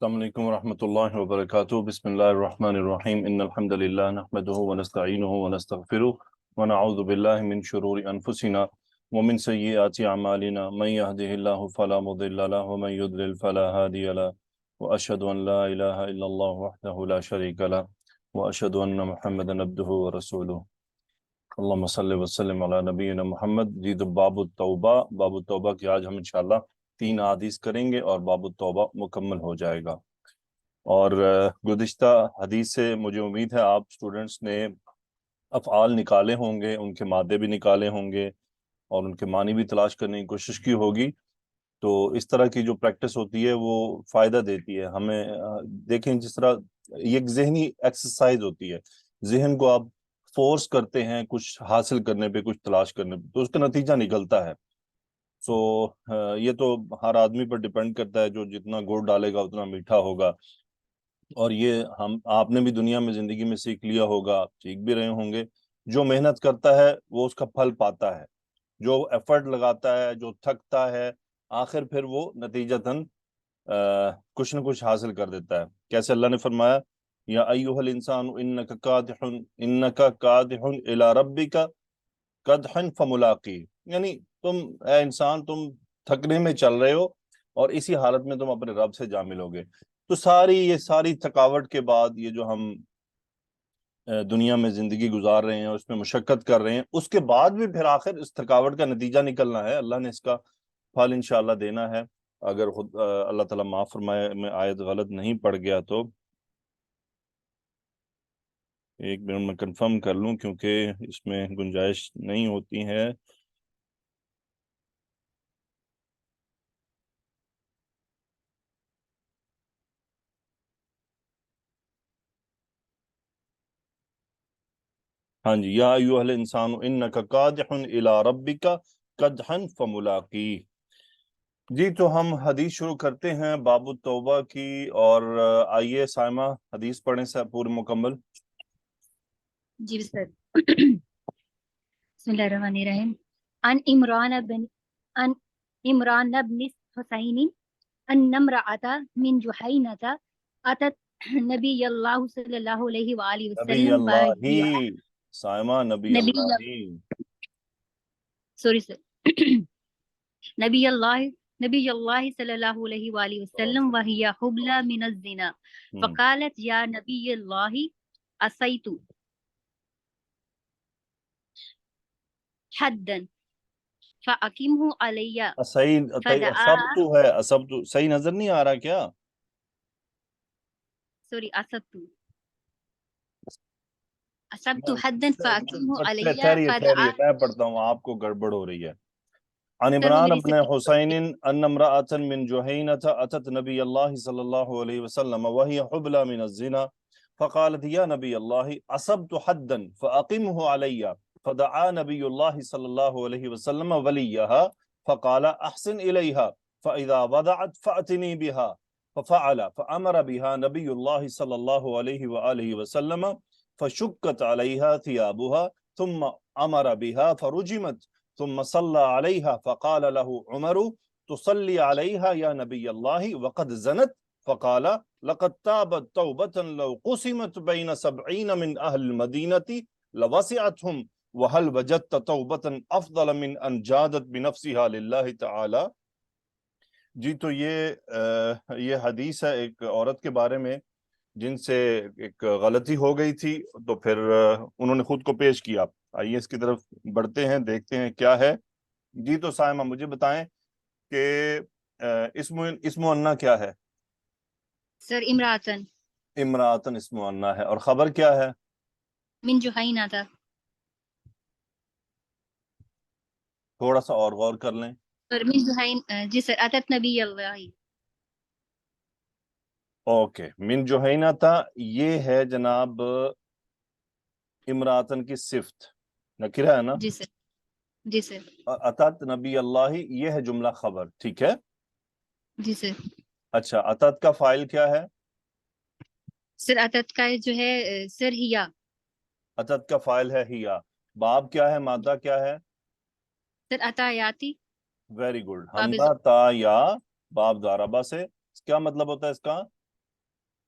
السلام علیکم ورحمۃ اللہ وبرکاتہ بسم اللہ الرحمن الرحیم ان الحمد للہ نحمده ونستعینه ونستغفره ونعوذ باللہ من شرور انفسنا ومن سیئات اعمالنا من يهده الله فلا مضل له ومن يضلل فلا هادي له واشهد ان لا اله الا الله وحده لا شريك له واشهد ان محمدا عبده ورسوله اللهم صل وسلم علی نبینا محمد۔ جی تو باب التوبہ کی آج ہم انشاءاللہ 3 احادیث کریں گے اور باب التوبہ مکمل ہو جائے گا۔ اور گزشتہ حدیث سے مجھے امید ہے آپ اسٹوڈنٹس نے افعال نکالے ہوں گے، ان کے مادے بھی نکالے ہوں گے اور ان کے معنی بھی تلاش کرنے کی کوشش کی ہوگی۔ تو اس طرح کی جو پریکٹس ہوتی ہے وہ فائدہ دیتی ہے ہمیں۔ دیکھیں جس طرح یہ ایک ذہنی ایکسرسائز ہوتی ہے، ذہن کو آپ فورس کرتے ہیں کچھ حاصل کرنے پہ، کچھ تلاش کرنے پہ، تو اس کا نتیجہ نکلتا ہے۔ سو یہ تو ہر آدمی پر ڈیپینڈ کرتا ہے، جو جتنا گڑ ڈالے گا اتنا میٹھا ہوگا۔ اور یہ آپ نے بھی دنیا میں زندگی میں سیکھ لیا ہوگا، سیکھ بھی رہے ہوں گے، جو محنت کرتا ہے وہ اس کا پھل پاتا ہے، جو ایفرٹ لگاتا ہے، جو تھکتا ہے، آخر پھر وہ نتیجتاً کچھ نہ کچھ حاصل کر دیتا ہے۔ کیسے اللہ نے فرمایا یا ایھا الانسان انک کادح الی ربک قدحا فملاقی، یعنی تم اے انسان تم تھکنے میں چل رہے ہو اور اسی حالت میں تم اپنے رب سے جا ملو گے۔ تو یہ ساری تھکاوٹ کے بعد یہ جو ہم دنیا میں زندگی گزار رہے ہیں، اس میں مشقت کر رہے ہیں، اس کے بعد بھی پھر آخر اس تھکاوٹ کا نتیجہ نکلنا ہے، اللہ نے اس کا پھل انشاءاللہ دینا ہے۔ اگر خود اللہ تعالیٰ معاف فرمائے میں آیت غلط نہیں پڑھ گیا تو ایک منٹ میں کنفرم کر لوں، کیونکہ اس میں گنجائش نہیں ہوتی ہے۔ ہاں جی، یا ایھا الانسان انک کادح الی ربک قدحا فملاقی۔ جی تو ہم حدیث شروع کرتے ہیں باب التوبہ کی، اور آئیے سائمہ حدیث پڑھیں سے پورے مکمل۔ جی سر۔ بسم اللہ الرحمن الرحیم۔ عن عمران بن حسین ان امرأة من جحینة اتت نبی اللہ صلی اللہ علیہ وآلہ نبی وسلم اللہ سائمہ، نبی اللہ۔ سوری سر نبی اللہ صلی اللہ علیہ وآلہ وسلم وہی حبلى من الزنا فقالت یا نبی اللہ اسیت حدا فاقمہ علی فدعا۔ اصبت ہے، اصبت صحیح نظر نہیں آ رہا کیا؟ سوری اصبت حدا فاقمہ علی فدعا۔ میں پڑھتا ہوں، آپ کو گڑبڑ ہو رہی ہے۔ عن سر وہ عمران میری بن حسین ان امرأة من جحینة اتت نبی اللہ صلی اللہ علیہ وسلم وہی حبلى من الزنا فقالت یا نبی اللہ اصبت حدا فاقمه علی فدعا نبی اللہ صلی اللہ علیہ وسلم ولیها فقال احسن الیها فاذا وضعت فأتنی بها ففعل فامر بها نبی اللہ صلی اللہ علیہ وآلہ وسلم فشکت علیها ثيابها ثم امر بها فرجمت ثم صلى عليها فقال له عمر تصلي عليها يا نبي الله وقد زنت فقال لقد تابت توبة لو قسمت بين 70 من أهل المدينة لوسعتهم وهل وجدت توبة أفضل من أن جادت بنفسها لله تعالى۔ جی تو یہ حدیث ہے ایک عورت کے بارے میں جن سے ایک غلطی ہو گئی تھی، تو پھر انہوں نے خود کو پیش کیا۔ آئیے اس کی طرف بڑھتے ہیں، دیکھتے ہیں کیا ہے۔ جی تو سائمہ مجھے بتائیں کہ اسم مؤنث کیا ہے؟ سر امراتن۔ امراتن اسم مؤنث ہے، اور خبر کیا ہے؟ من جحینہ تھا۔ تھوڑا سا اور غور کر لیں۔ سر من جحین، جی سر اتت نبی اللہ۔ اوکے، من جحینہ تھا، یہ ہے جناب امراتن کی صفت، نکرہ ہے نا؟ جی سر، جی سر، اتت نبی اللہ یہ ہے جملہ خبر، ٹھیک ہے؟ جی سر۔ اچھا، اتت کا فاعل کیا ہے؟ سر اتت کا جو ہے سر ہیا۔ اتت کا فاعل ہے ہیا۔ باب کیا ہے، مادہ کیا ہے؟ سر اتایاتی۔ ویری گڈ، حمزہ تا یا باب ضاربہ سے کیا مطلب ہوتا ہے اس کا؟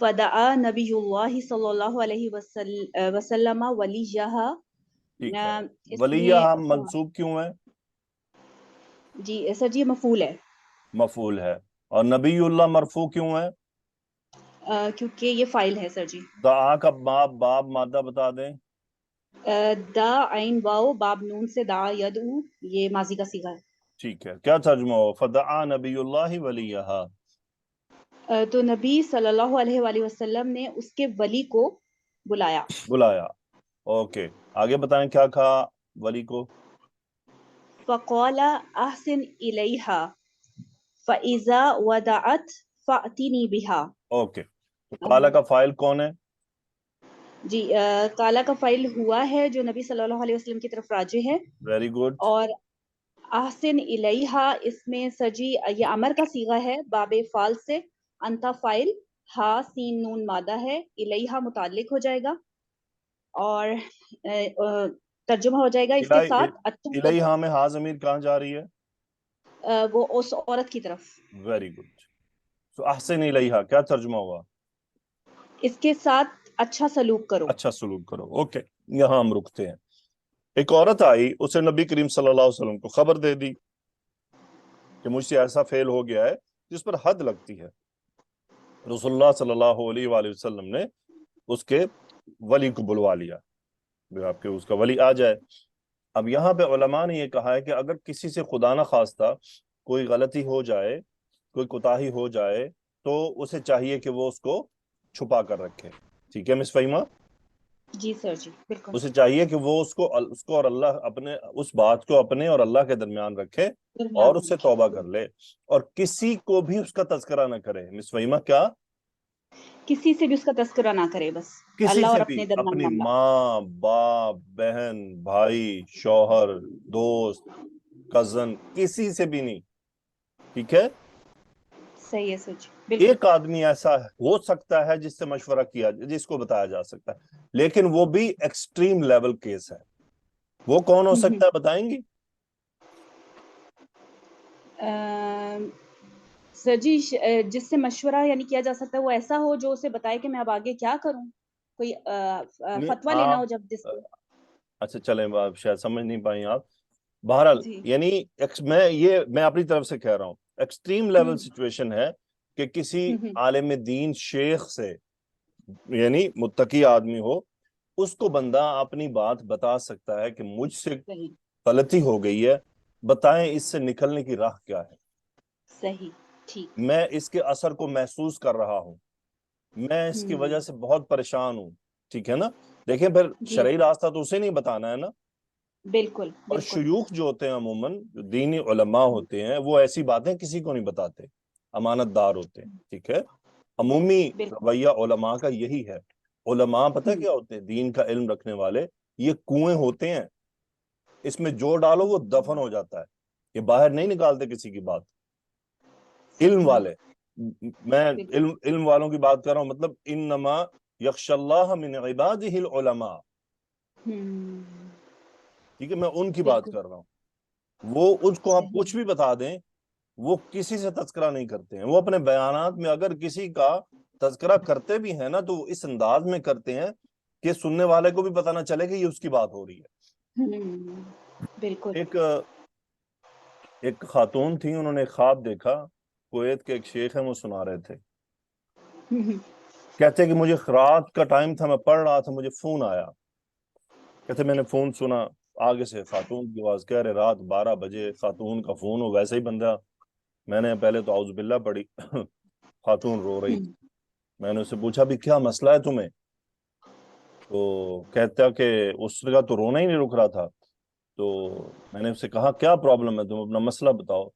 فدعا نبی اللہ صلی اللہ علیہ وسلم ولیہا. ٹھیک ہے، اس ولیہ میں منصوب کیوں ہے؟ جی سر جی مفعول ہے مفعول ہے. اور نبی اللہ مرفوع کیوں ہے؟ کیونکہ یہ فاعل ہے سر جی. دعا کا باب مادہ بتا دیں. دا عین واو باب نون سے دعا یدعو، یہ ماضی کا صیغہ ہے. ٹھیک ہے، کیا ترجمہ ہو؟ فدعا نبی اللہ ولیہا. تو نبی صلی اللہ علیہ وآلہ وسلم نے اس کے ولی کو بلایا. اوکے، آگے بتائیں کیا کہا ولی کو؟ فقال احسن الیہا فاذا ودعت فاتنی بہا. اوکے، تو قالا کا فاعل کون ہے؟ جی کالا کا فائل ہوا ہے جو نبی صلی اللہ علیہ وسلم کی طرف راجع ہے. Very good. اور احسن الیہا اس میں سجی یہ امر کا صیغہ ہے باب فال سے. انتا فائل، ہا سین نون مادہ ہے، الیہا متعلق ہو جائے گا اور ترجمہ ہو جائے گا اس کے ساتھ اچھا. الیہا میں ہا ضمیر کہاں جا رہی ہے؟ وہ اس عورت کی طرف. Very good. سو احسن الیہا کیا ترجمہ ہوا؟ اس کے ساتھ اچھا سلوک کرو. اچھا سلوک کرو. اوکے، یہاں ہم رکتے ہیں. ایک عورت آئی، اسے نبی کریم صلی اللہ علیہ وسلم کو خبر دے دی کہ مجھ سے ایسا فعل ہو گیا ہے جس پر حد لگتی ہے. رسول اللہ صلی اللہ علیہ وآلہ وسلم نے اس کے ولی کو بلوا لیا، آپ کے اس کا ولی آ جائے. اب یہاں پہ علماء نے یہ کہا ہے کہ اگر کسی سے خدا نہ خواستہ کوئی غلطی ہو جائے، کوئی کوتاہی ہو جائے، تو اسے چاہیے کہ وہ اس کو چھپا کر رکھے. ٹھیک ہے مس فہیمہ؟ جی سر جی بالکل. اسے چاہیے کہ وہ اس کو اور اللہ اپنے اس بات کو اپنے اور اللہ کے درمیان رکھے اور اس سے توبہ کر لے، اور کسی کو بھی اس کا تذکرہ نہ کرے. مس فہیمہ کیا؟ کسی سے بھی اس کا تذکرہ نہ کرے، بس کسی اللہ اور سے اپنے بھی، درمیان اپنی معاملہ. ماں، باپ، بہن، بھائی، شوہر، دوست، کزن، کسی سے بھی نہیں. ٹھیک ہے؟ صحیح ہے سر جی بالکل. ایک آدمی ایسا ہو سکتا ہے جس سے مشورہ کیا، جس کو بتایا جا سکتا ہے، لیکن وہ بھی ایکسٹریم لیول کیس ہے. وہ کون ہو سکتا ہے بتائیں گی؟ سر جی جس سے مشورہ یعنی کیا جا سکتا ہے وہ ایسا ہو جو اسے بتائے کہ میں اب آگے کیا کروں. کوئی فتویٰ لینا ہو جب جس کو. اچھا چلیں، آپ شاید سمجھ نہیں پائیں آپ. بہرحال جی. یعنی میں اپنی طرف سے کہہ رہا ہوں، ایکسٹریم لیول سچویشن ہے کہ کسی عالم دین شیخ سے، یعنی متقی آدمی ہو، اس کو بندہ اپنی بات بتا سکتا ہے کہ مجھ سے غلطی ہو گئی ہے، بتائیں اس سے نکلنے کی راہ کیا ہے. صحیح، ٹھیک. میں اس کے اثر کو محسوس کر رہا ہوں، میں اس کی وجہ سے بہت پریشان ہوں. ٹھیک ہے نا؟ دیکھیں پھر شرعی راستہ تو اسے نہیں بتانا ہے نا. بالکل. اور شیوخ جو ہوتے ہیں عموماً جو دینی علماء ہوتے ہیں، وہ ایسی باتیں کسی کو نہیں بتاتے، امانت دار ہوتے ہیں. ٹھیک ہے؟ عمومی رویہ علماء کا یہی ہے. علماء پتہ کیا ہوتے ہیں؟ دین کا علم رکھنے والے یہ کنویں ہوتے ہیں، اس میں جو ڈالو وہ دفن ہو جاتا ہے، یہ باہر نہیں نکالتے کسی کی بات. علم والے، میں علم والوں کی بات کر رہا ہوں، مطلب انما یخشى اللہ من عباده العلماء. ٹھیک ہے، میں ان کی بات کر رہا ہوں. وہ اس کو آپ کچھ بھی بتا دیں، وہ کسی سے تذکرہ نہیں کرتے ہیں. وہ اپنے بیانات میں اگر کسی کا تذکرہ کرتے بھی ہیں نا تو اس انداز میں کرتے ہیں کہ سننے والے کو بھی پتہ نہ چلے کہ یہ اس کی بات ہو رہی ہے. بالکل. ایک خاتون تھی، انہوں نے خواب دیکھا، کویت کے ایک شیخ ہیں وہ سنا رہے تھے. کہتے کہ مجھے رات کا ٹائم تھا، میں پڑھ رہا تھا، مجھے فون آیا. کہتے میں نے فون سنا، آگے سے خاتون کی آواز، کہہ رہے رات 12 بجے خاتون کا فون ہو. ویسے ہی بندہ، میں نے پہلے تو اعوذ باللہ پڑھی، خاتون رو رہی تھی. میں نے اس سے پوچھا بھی کیا مسئلہ ہے تمہیں؟ تو کہتا کہ اس کا تو رونا ہی نہیں رک رہا تھا. تو میں نے اس سے کہا کیا پرابلم ہے، تم اپنا مسئلہ بتاؤ،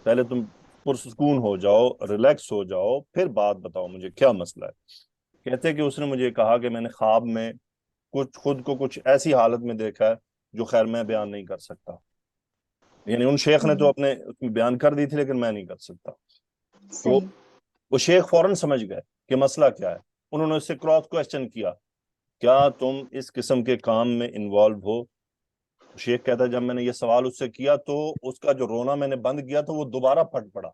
پہلے تم پرسکون ہو جاؤ، ریلیکس ہو جاؤ، پھر بات بتاؤ مجھے کیا مسئلہ ہے. کہتے کہ اس نے مجھے کہا کہ میں نے خواب میں خود کو کچھ ایسی حالت میں دیکھا ہے جو خیر میں بیان نہیں کر سکتا. یعنی ان شیخ نے تو اپنے اس میں بیان کر دی تھی لیکن میں نہیں کر سکتا. تو وہ شیخ فوراً سمجھ گئے کہ مسئلہ کیا ہے. انہوں نے اس سے کراس کوسچن کیا، کیا تم اس قسم کے کام میں انوالو ہو؟ شیخ کہتا ہے جب میں نے یہ سوال اس سے کیا تو اس کا جو رونا میں نے بند کیا تو وہ دوبارہ پھٹ پڑا،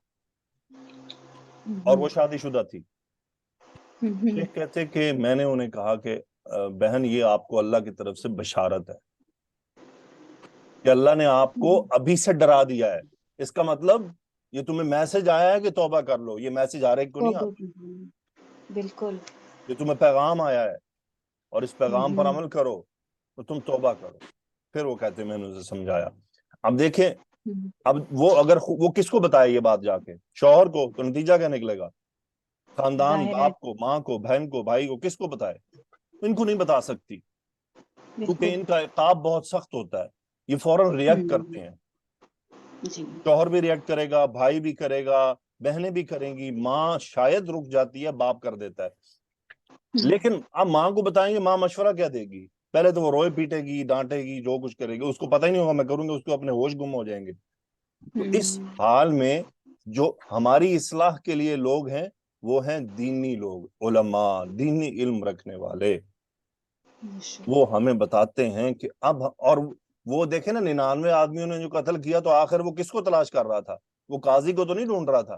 اور وہ شادی شدہ تھی. شیخ کہتے کہ میں نے انہیں کہا کہ بہن یہ آپ کو اللہ کی طرف سے بشارت ہے کہ اللہ نے آپ کو ابھی سے ڈرا دیا ہے. اس کا مطلب یہ تمہیں میسج آیا ہے کہ توبہ کر لو. یہ میسج آ رہے کو نہیں آتا, بالکل یہ تمہیں پیغام آیا ہے اور اس پیغام پر عمل کرو تو تم توبہ کرو. پھر وہ کہتے میں نے اسے سمجھایا. اب دیکھیں, اب وہ اگر وہ کس کو بتائے یہ بات جا کے, شوہر کو, تو نتیجہ کیا نکلے گا؟ خاندان, ظاہر ہے باپ کو, ماں کو, بہن کو, بھائی کو, کس کو بتائے؟ ان کو نہیں بتا سکتی کیونکہ ان کا عقاب بہت سخت ہوتا ہے. یہ فوراً ریئیکٹ کرتے ہیں. شوہر بھی ریئیکٹ کرے گا, بھائی بھی کرے گا, بہنیں بھی کریں گی, ماں شاید رک جاتی ہے, باپ کر دیتا ہے. لیکن اب ماں کو بتائیں گے, ماں مشورہ کیا دے گی؟ پہلے تو وہ روئے پیٹے گی, ڈانٹے گی, جو کچھ کرے گی, اس کو پتہ ہی نہیں ہوگا میں کروں گا, اس کو اپنے ہوش گم ہو جائیں گے. تو اس حال میں جو ہماری اصلاح کے لیے لوگ ہیں وہ ہیں دینی لوگ, علماء, دینی علم رکھنے والے. وہ ہمیں بتاتے ہیں کہ اب, اور وہ دیکھیں نا 99 آدمیوں نے جو قتل کیا تو آخر وہ کس کو تلاش کر رہا تھا؟ وہ قاضی کو تو نہیں ڈھونڈ رہا تھا,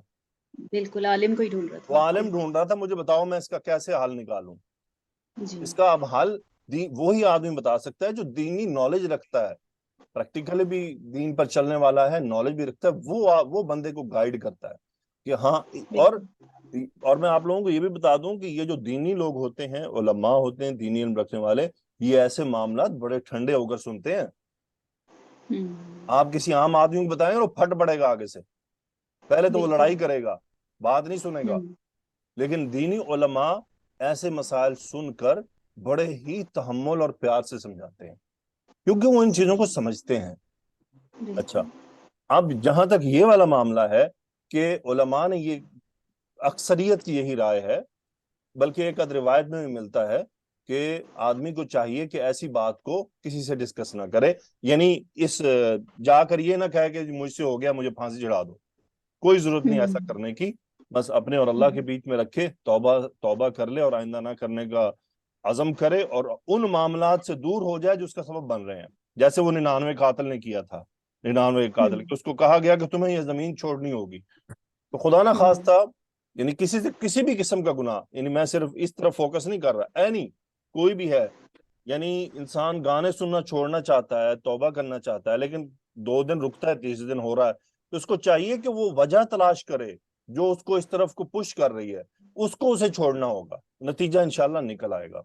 بالکل عالم کو ہی ڈھونڈ رہا تھا. وہ عالم ڈھونڈ رہا تھا. مجھے بتاؤ میں اس کا کیسے حل نکالوں؟ اس کا اب حل وہی آدمی بتا سکتا ہے جو دینی نالج رکھتا ہے, پریکٹیکلی بھی دین پر چلنے والا ہے, نالج بھی رکھتا ہے. وہ بندے کو گائیڈ کرتا ہے کہ ہاں. اور میں آپ لوگوں کو یہ بھی بتا دوں کہ یہ جو دینی لوگ ہوتے ہیں, علماء ہوتے ہیں, دینی علم رکھنے والے, یہ ایسے معاملات بڑے ٹھنڈے ہو کر سنتے ہیں. آپ کسی عام آدمی کو بتائیں وہ پھٹ پڑے گا آگے سے, پہلے تو وہ لڑائی کرے گا, بات نہیں سنے گا. لیکن دینی علماء ایسے مسائل سن کر بڑے ہی تحمل اور پیار سے سمجھاتے ہیں کیونکہ وہ ان چیزوں کو سمجھتے ہیں. اچھا, اب جہاں تک یہ والا معاملہ ہے کہ علماء نے یہ, اکثریت کی یہی رائے ہے, بلکہ ایک آدھ روایت میں بھی ملتا ہے کہ آدمی کو چاہیے کہ ایسی بات کو کسی سے ڈسکس نہ کرے. یعنی اس جا کر یہ نہ کہے کہ مجھ سے ہو گیا, مجھے پھانسی چڑھا دو. کوئی ضرورت نہیں ایسا کرنے کی. بس اپنے اور اللہ کے بیچ میں رکھے, توبہ کر لے اور آئندہ نہ کرنے کا عزم کرے, اور ان معاملات سے دور ہو جائے جو اس کا سبب بن رہے ہیں. جیسے وہ 99 قاتل نے کیا تھا, 99 قاتل, اس کو کہا گیا کہ تمہیں یہ زمین چھوڑنی ہوگی. تو خدا نہ خواستہ, یعنی کسی بھی قسم کا گناہ, یعنی میں صرف اس طرف فوکس نہیں کر رہا, نہیں کوئی بھی ہے, یعنی انسان گانے سننا چھوڑنا چاہتا ہے, توبہ کرنا چاہتا ہے, لیکن 2 دن رکتا ہے, 30 دن ہو رہا ہے, تو اس کو چاہیے کہ وہ وجہ تلاش کرے جو اس کو اس طرف کو پش کر رہی ہے, اس کو اسے چھوڑنا ہوگا, نتیجہ انشاءاللہ نکل آئے گا.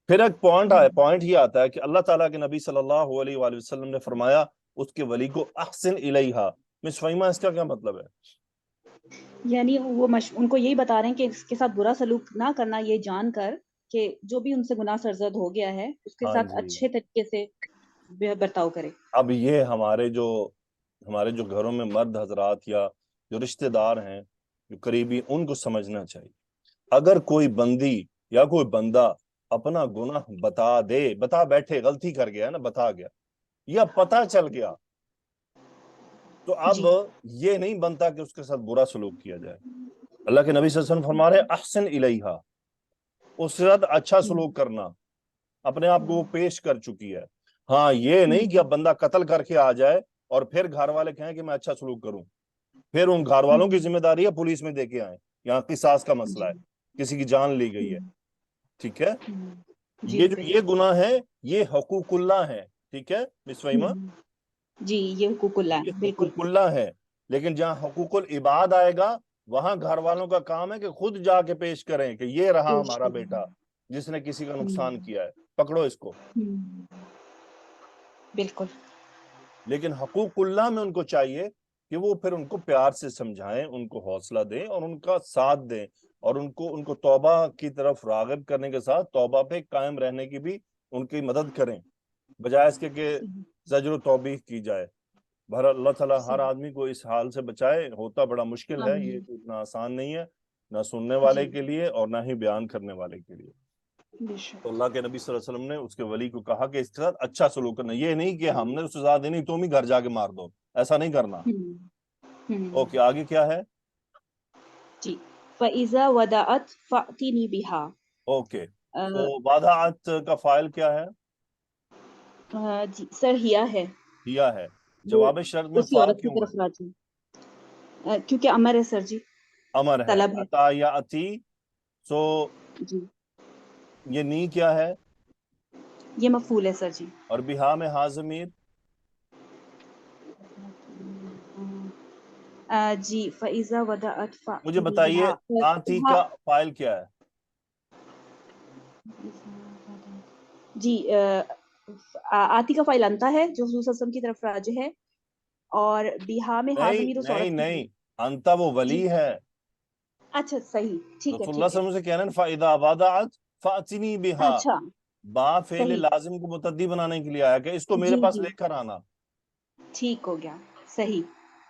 پھر ایک پوائنٹ یہ آتا ہے کہ اللہ تعالیٰ کے نبی صلی اللہ علیہ وآلہ وسلم نے فرمایا اس کے ولی کو احسن الیہا. مس فہیمہ, اس کا کیا مطلب ہے؟ یعنی وہ ان کو یہی بتا رہے ہیں کہ اس کے ساتھ برا سلوک نہ کرنا, یہ جان کر کہ جو بھی ان سے گناہ سرزد ہو گیا ہے اس کے ساتھ اچھے طریقے سے برتاؤ کرے. اب یہ ہمارے جو گھروں میں مرد حضرات یا جو رشتہ دار ہیں, جو قریبی, ان کو سمجھنا چاہیے اگر کوئی بندی یا کوئی بندہ اپنا گناہ بتا بیٹھے, غلطی کر گیا نا, بتا گیا یا پتہ چل گیا, تو اب یہ نہیں بنتا کہ اس کے ساتھ برا سلوک کیا جائے. اللہ کے نبی صلی اللہ علیہ وسلم فرما رہے احسن الیہا, اس کے ساتھ اچھا سلوک کرنا, اپنے آپ کو وہ پیش کر چکی ہے. ہاں یہ نہیں کہ اب بندہ قتل کر کے آ جائے اور پھر گھر والے کہیں کہ میں اچھا سلوک کروں, پھر ان گھر والوں کی ذمہ داری ہے پولیس میں دے کے آئیں. یہاں قصاص کا مسئلہ ہے, کسی کی جان لی گئی ہے, ٹھیک ہے. یہ گناہ ہے, یہ حقوق اللہ ہے, ٹھیک ہے مس فہیمہ, جی یہ حقوق اللہ ہے, بالکل حقوق اللہ ہے. لیکن جہاں حقوق العباد آئے گا وہاں گھر والوں کا کام ہے کہ خود جا کے پیش کریں کہ یہ رہا ہمارا بیٹا جس نے کسی کا نقصان کیا ہے, پکڑو اس کو. بالکل. لیکن حقوق اللہ میں ان کو چاہیے کہ وہ پھر ان کو پیار سے سمجھائیں, ان کو حوصلہ دیں اور ان کا ساتھ دیں, اور ان کو توبہ کی طرف راغب کرنے کے ساتھ توبہ پہ قائم رہنے کی بھی ان کی مدد کریں, بجائے اس کے کہ زجر و توبیخ کی جائے. بہر اللہ تعالیٰ ہر آدمی کو اس حال سے بچائے. ہوتا بڑا مشکل ہے, یہ اتنا آسان نہیں ہے, نہ سننے والے کے لیے اور نہ ہی بیان کرنے والے کے لیے. تو اللہ کے نبی صلی اللہ علیہ وسلم نے اس کے ولی کو کہا کہ اس کے ساتھ اچھا سلوک کرنا, یہ نہیں کہ ہم نے اس سے سزا دینی تم ہی گھر جا کے مار دو, ایسا نہیں کرنا. اوکے, آگے کیا ہے؟ جی فَإِذَا وَدَعَتْ فَأْتِنِي بِهَا. اوکے, تو وَدَعَتْ کا فاعل کیا ہے؟ جی سر ہیا ہے. ہیا ہے. جواب شرط میں اسی فا عورت کی کیوں طرف ہے؟ راجی, کیونکہ امر ہے سر جی, امر ہے. طلب ہے. عطا یا عطی, سو جی یہ نی کیا ہے؟ یہ مفعول ہے سر جی. اور بہا میں ہا ضمیر جی فَإِذَا وَدَعَتْ مجھے بتائیے آتی کا فائل کیا ہے؟ جی آتی کا فائل انتا ہے جو حضور صلی اللہ علیہ وسلم کی طرف راجع ہے، اور بیہا میں ہا ضمیر اس عورت کی. نہیں انتا وہ جی ولی ہے. اچھا صحیح ٹھیک ہے رسول اللہ صلی ٹھیک اللہ علیہ ہے. وسلم سے کہنا ہے فَإِذَا وَدَعَتْ فَأْتِنِي بِهَا، اچھا با فعل صحیح. لازم کو متعدی بنانے کے لیے آیا کہ اس کو میرے جی پاس جی لے کر آنا. ٹھیک ہو گیا صحیح.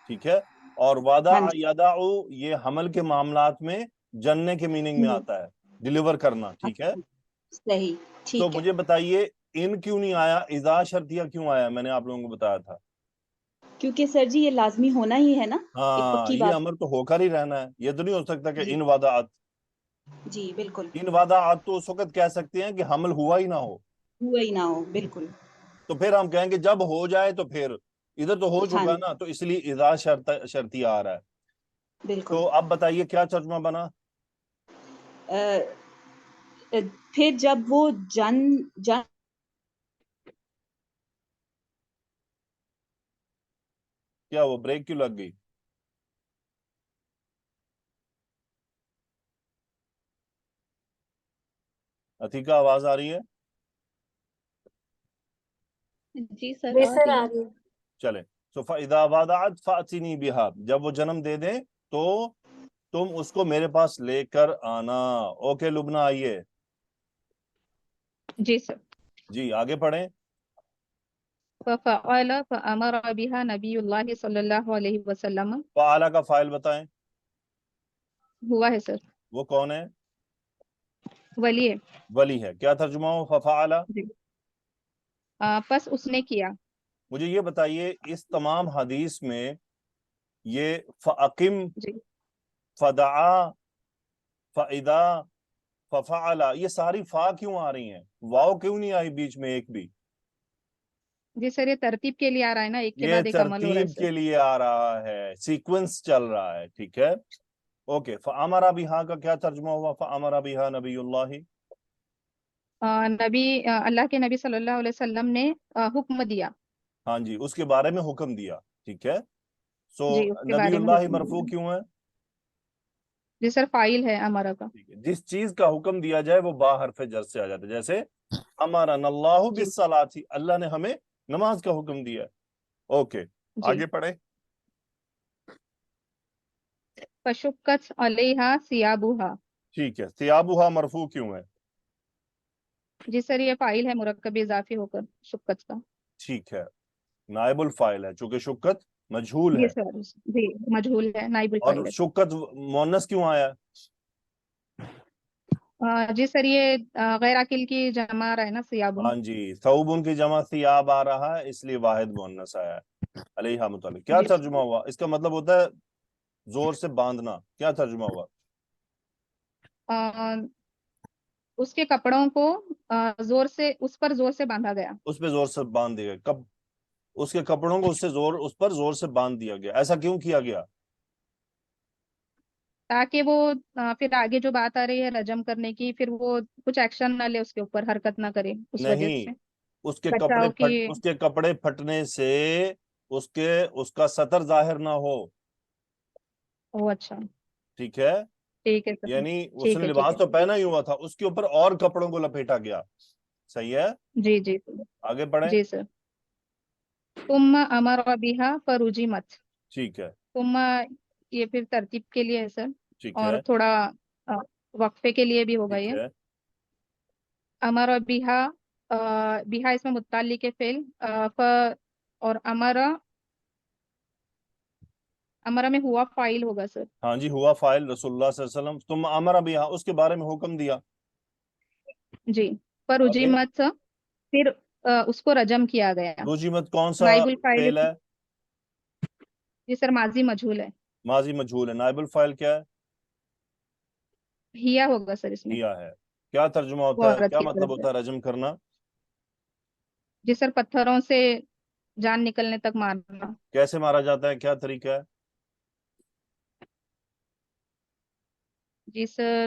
ٹھیک ہے. اور وعدہ ہاں جی. یدعو یہ حمل کے معاملات میں جننے کے میننگ میں ہوں، آتا ہے، ڈیلیور کرنا. ٹھیک ہے. اچھا صحیح تو ٹھیک ہے. مجھے بتائیے ان کیوں نہیں آیا، اذا شرطیہ کیوں آیا؟ میں نے آپ لوگوں کو بتایا تھا. کیونکہ سر جی یہ لازمی ہونا ہی ہے نا، ایک ہاں پکی یہ بات. امر تو ہو کر ہی رہنا ہے، یہ تو نہیں ہو سکتا کہ جی ان وعدات. جی بالکل ان وعدات تو اس وقت کہہ سکتے ہیں کہ حمل ہوا ہی نہ ہو. ہوا ہی نہ ہو. بالکل تو پھر ہم کہیں گے جب ہو جائے تو پھر ادھر تو ہو ہاں چکا نا، تو اس لیے اذا شرطیہ آ رہا ہے. بالکل. تو اب بتائیے کیا ترجمہ بنا؟ پھر جب وہ جن کیا وہ بریک کیوں لگ گئی؟ عتیقہ آواز آ رہی ہے؟ جی سر آ رہی ہے. چلے. سو فَإِذَا وَدَعَتْ فَأْتِنِي بِهَا، جب وہ جنم دے دیں تو تم اس کو میرے پاس لے کر آنا. اوکے لبنہ آئیے. جی سر. جی آگے پڑھیں. ففعل فأمر بها نبی اللہ صلی اللہ علیہ وسلم. فعلا کا فائل بتائیں. ہوا ہے سر. وہ کون ہے؟ ولی ہے. ولی ہے. کیا ترجمہ ہو ففعلا؟ جی پس اس نے کیا. مجھے یہ بتائیے اس تمام حدیث میں یہ فَأَقِم، جی فَدَعَا، فَإِذَا، فَفَعَلَ، یہ ساری فا کیوں آ رہی ہیں؟ واو کیوں نہیں آئی بیچ میں ایک بھی؟ جی سر یہ ترتیب کے لیے آ رہا ہے نا، ایک کے یہ بعد ایک عمل ہو رہا ہے ترتیب سر. کے لیے آ رہا ہے، سیکوینس چل رہا ہے. ٹھیک ہے. اوکے. فَأَمَرَ بِهَا کا کیا ترجمہ ہوا؟ فَأَمَرَ بِهَا نبی اللہ. نبی اللہ کے نبی صلی اللہ علیہ وسلم نے حکم دیا. ہاں جی اس کے بارے میں حکم دیا. ٹھیک ہے. سو جی اس کے نبی بارے میں اللہ حکم مرفوع دیا. کیوں ہے؟ جی سر فائل ہے امارا کا. ٹھیک ہے. جس چیز کا حکم دیا جائے وہ با حرف جر سے آ جاتا ہے. جیسے امرنا اللہ جی بالصلاۃ، اللہ نے ہمیں نماز کا حکم دیا. اوکے جی. آگے پڑھیں. فشکت علیہا ثیابہا. ٹھیک ہے. ثیابہا مرفوع کیوں ہے؟ جی سر یہ فائل ہے مرکب اضافی ہو کر شکت کا. ٹھیک ہے. نائب الفاعل ہے چونکہ شکت مجہول جی ہے. سر جی مجہول ہے، نائب الفاعل اور ہے. شکت مؤنث کیوں آیا؟ جی سر یہ غیر عاقل کی جمع آ رہا ہے نا سیابن. ہاں جی ثوبن کی جمع ثیاب آ رہا ہے اس لیے واحد مؤنث آیا ہے. علیہا متعلق کیا جی ترجمہ ہوا؟ اس کا مطلب ہوتا ہے زور سے باندھنا. کیا ترجمہ ہوا؟ اس کے کپڑوں کو زور سے اس پر زور سے باندھا گیا. اس پہ زور سے باندھ دیا گیا. کب اس کے کپڑوں کو اس پر زور سے باندھ دیا گیا؟ ایسا کیوں کیا گیا؟ تاکہ وہ پھر آگے جو بات آ رہی ہے رجم کرنے کی، پھر وہ کچھ ایکشن نہ لے، اس کے اوپر حرکت نہ کرے اس وجہ نہیں، سے کپڑے بچاؤ کی. اس کے کپڑے پھٹنے سے اس کا سطر ظاہر نہ ہو. او اچھا ٹھیک ہے. ٹھیک ہے سر. یعنی اس ٹھیک نے ہے ٹھیک لباس ہے. تو پہنا ہی ہوا تھا، اس کے اوپر اور کپڑوں کو لپیٹا گیا. صحیح ہے. جی جی سر. آگے پڑھیں. جی سر. ثم امر بها فرجمت. ٹھیک ہے. ثم یہ پھر ترتیب کے لیے ہے سر، ٹھیک اور ہے. تھوڑا وقفے کے لیے بھی ہوگا ٹھیک یہ. ہے. امر بها اس میں متعلق ہے فعل اور امر میں ہوا فاعل ہوگا سر. ہاں جی ہوا فاعل رسول اللہ صلی اللہ علیہ وسلم. تم امر بہا اس کے بارے میں حکم دیا. جی آگے. فرجمت پھر اس کو رجم کیا گیا. رجمت کون سا نائب الفاعل فعل ہے؟ جی سر ماضی مجہول ہے. ماضی مجہول ہے. نائب الفاعل کیا ہے؟ ہیا ہوگا سر اس میں. ہیا ہے. کیا ترجمہ وہ ہوتا ہے، عورت کیا کی مطلب طرف سے. ہوتا ہے رجم کرنا؟ جی سر پتھروں سے جان نکلنے تک مارنا. کیسے مارا جاتا ہے، کیا طریقہ ہے؟ جی سر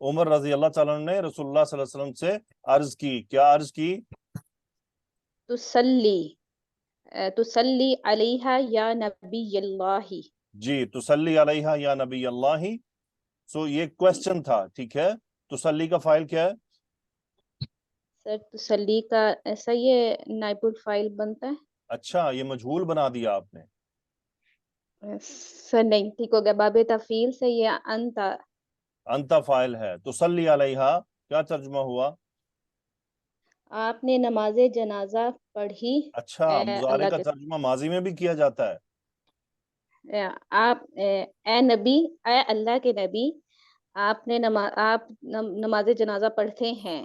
عمر رضی اللہ تعالیٰ عنہ نے رسول اللہ صلی اللہ علیہ وسلم سے عرض کی، کیا عرض کی؟ تسلی علیہا یا نبی اللہ. جی تسلی علیہا یا نبی اللہ. سو یہ کوشچن تھا، ٹھیک ہے. تسلی کا فائل کیا ہے؟ سر تسلی کا ایسا یہ نائب الفائل بنتا ہے. اچھا یہ مجہول بنا دیا آپ نے. سر نہیں، ٹھیک ہو گیا. باب تفعیل سے یہ انتا. انتا فائل ہے. تسلی علیہا کیا ترجمہ ہوا؟ آپ نے نماز جنازہ پڑھی. اچھا مضارع اللہ کا کے ترجمہ ماضی میں بھی کیا جاتا ہے. آپ اے نبی، اے اللہ کے نبی، آپ نے نماز جنازہ پڑھتے ہیں.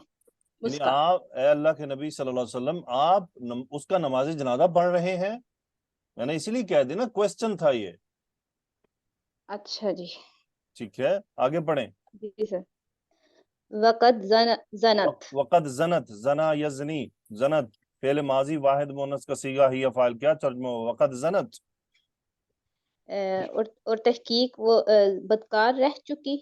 یعنی اس کا آپ اے اللہ کے نبی صلی اللہ علیہ وسلم آپ اس کا نماز جنازہ پڑھ رہے ہیں. میں نے اسی لیے کہہ دی نا، کوشچن تھا یہ. اچھا جی. ٹھیک ہے آگے پڑھیں. جی سر. وقت زنت. وقت زنت، زنا یزنی، زنت فعل ماضی واحد مؤنث کا صیغہ ہی فاعل، کیا ترجمہ ہوا؟ وقت زنت. اور تحقیق وہ بدکار رہ چکی.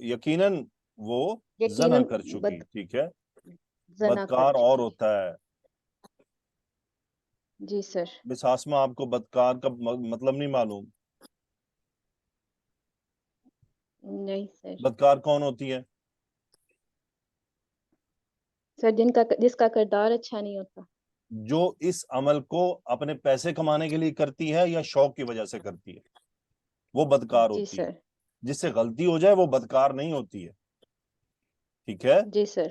یقیناً وہ زنا کر چکی. ٹھیک ہے. زنا بدکار کر اور چکی. ہوتا ہے. جی سر. بس آسما آپ کو بدکار کا مطلب نہیں معلوم؟ نہیں سر. بدکار کون ہوتی ہے؟ سر جس کا کردار اچھا نہیں ہوتا. جو اس عمل کو اپنے پیسے کمانے کے لیے کرتی ہے یا شوق کی وجہ سے کرتی ہے، وہ بدکار جی ہوتی ہے. سر. جس سے غلطی ہو جائے وہ بدکار نہیں ہوتی ہے. ٹھیک ہے. جی سر.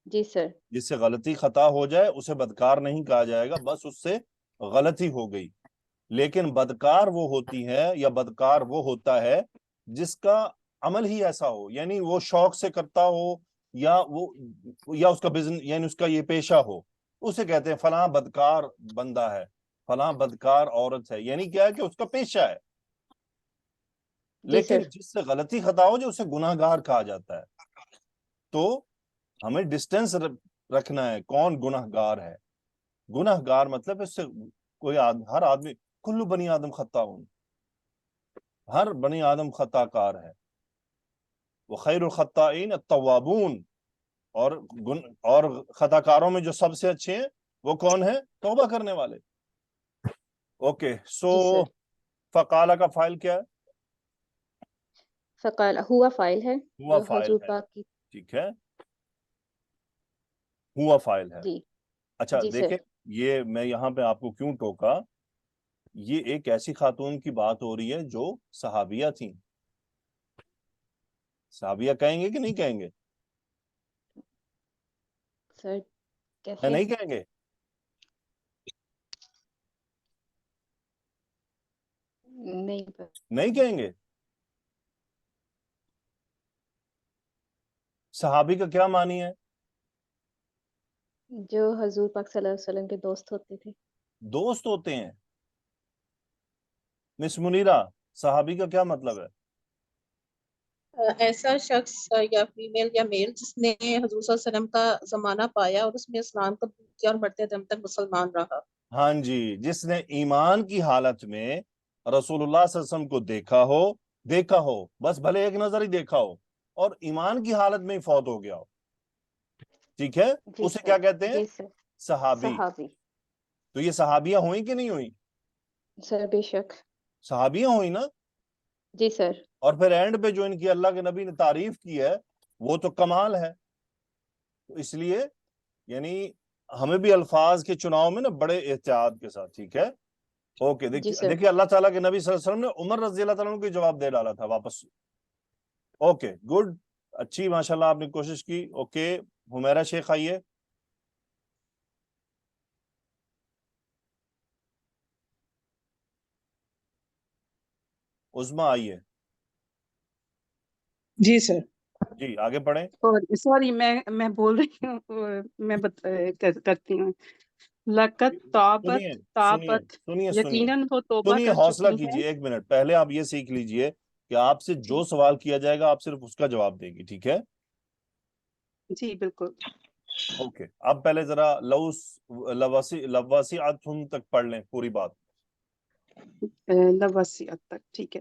جی سر. جس سے غلطی خطا ہو جائے اسے بدکار نہیں کہا جائے گا، بس اس سے غلطی ہو گئی. لیکن بدکار وہ ہوتی ہے یا بدکار وہ ہوتا ہے جس کا عمل ہی ایسا ہو، یعنی وہ شوق سے کرتا ہو یا اس کا بزنس یعنی اس کا یہ پیشہ ہو، اسے کہتے ہیں فلاں بدکار بندہ ہے، فلاں بدکار عورت ہے. یعنی کیا ہے کہ اس کا پیشہ ہے. جی سر. لیکن جس سے غلطی خطا ہو جو اسے گناہ گار کہا جاتا ہے. تو ہمیں ڈسٹینس رکھنا ہے کون گناہ گار ہے. گناہ گار مطلب اس سے کوئی ہر آدمی، کل بنی آدم خطاؤن، ہر بنی آدم خطا کار ہے. وہ خیر الخطائین التوابون، اور خطا کاروں میں جو سب سے اچھے ہیں وہ کون ہیں؟ توبہ کرنے والے. اوکے سو جی سر. فقالہ کا فائل کیا ہے؟ فقال ہوا فائل ہے. ہوا فائل حضور ہے. پاک کی. ٹھیک ہے ہوا فائل ہے. جی. اچھا جی دیکھیں، سر. یہ میں یہاں پہ آپ کو کیوں ٹوکا، یہ ایک ایسی خاتون کی بات ہو رہی ہے جو صحابیہ تھیں. صحابیہ کہیں گے کہ نہیں کہیں گے؟ سر میں کیسے؟ نہیں کہیں گے. نہیں کہیں گے. صحابی کا کیا معنی ہے؟ جو حضور پاک صلی اللہ علیہ وسلم کے دوست ہوتے تھے. دوست ہوتے ہیں. مس منیرہ، صحابی کا کیا مطلب ہے؟ ایسا شخص یا فیمیل یا میل جس نے حضور صلی اللہ علیہ وسلم کا زمانہ پایا اور اس میں اسلام قبول کیا اور مرتے دم تک مسلمان رہا. ہاں جی، جس نے ایمان کی حالت میں رسول اللہ صلی اللہ علیہ وسلم کو دیکھا ہو بس بھلے ایک نظر ہی دیکھا ہو اور ایمان کی حالت میں ہی فوت ہو گیا ہو. ٹھیک ہے. جی اسے سر. کیا کہتے ہیں؟ جی سر. صحابی. صحابی. تو یہ صحابیہ ہوئیں کہ نہیں ہوئیں؟ سر بے شک. صحابیہ ہوئیں نا. جی سر. اور پھر اینڈ پہ جو ان کی اللہ کے نبی نے تعریف کی ہے وہ تو کمال ہے. تو اس لیے یعنی ہمیں بھی الفاظ کے چناؤ میں نا بڑے احتیاط کے ساتھ. ٹھیک ہے اوکے. جی سر. دیکھیے اللہ تعالیٰ کے نبی صلی اللہ علیہ وسلم نے عمر رضی اللہ تعالیٰ عنہ کو جواب دے ڈالا تھا واپس. اوکے گڈ، اچھی ماشاءاللہ آپ نے کوشش کی. اوکے حمیرہ شیخ آئیے. عظمیٰ آئیے. جی سر. جی آگے پڑھیں. سوری میں بول رہی ہوں، میں کرتی ہوں. لقد طابت یقیناً وہ توبہ سنیے کر حوصلہ چکی ہے. کیجیے. ایک منٹ پہلے آپ یہ سیکھ لیجئے کہ آپ سے جو سوال کیا جائے گا آپ صرف اس کا جواب دے گی. ٹھیک ہے. جی بالکل. اوکے اب پہلے ذرا لواسعتہم تک پڑھ لیں پوری بات. لوسعت تک ٹھیک ہے.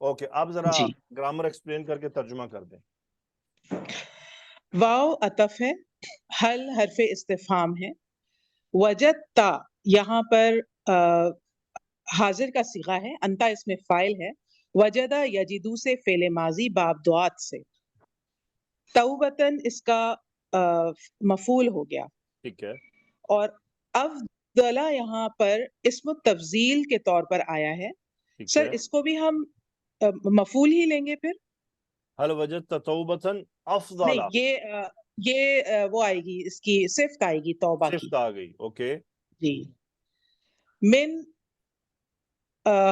اوکے آپ ذرا جی گرامر ایکسپلین کر کے ترجمہ کر دیں. واو عطف ہے، حل حرف استفہام ہے، وجدتا یہاں پر حاضر کا صیغہ ہے، انتا اس میں فاعل ہے، وجدہ یجدو سے فعل ماضی باب دعات سے، توبتن اس کا مفعول ہو گیا، ٹھیک ہے. اور افضلہ یہاں پر اسم تفضیل کے طور پر آیا ہے. ٹھیک سر ہے. اس کو بھی ہم مفعول ہی لیں گے پھر؟ هل وجدت توبة افضل؟ نہیں یہ وہ آئے گی، اس کی صفت آئے گی توبہ کی. صفت آ گئی. اوکے جی من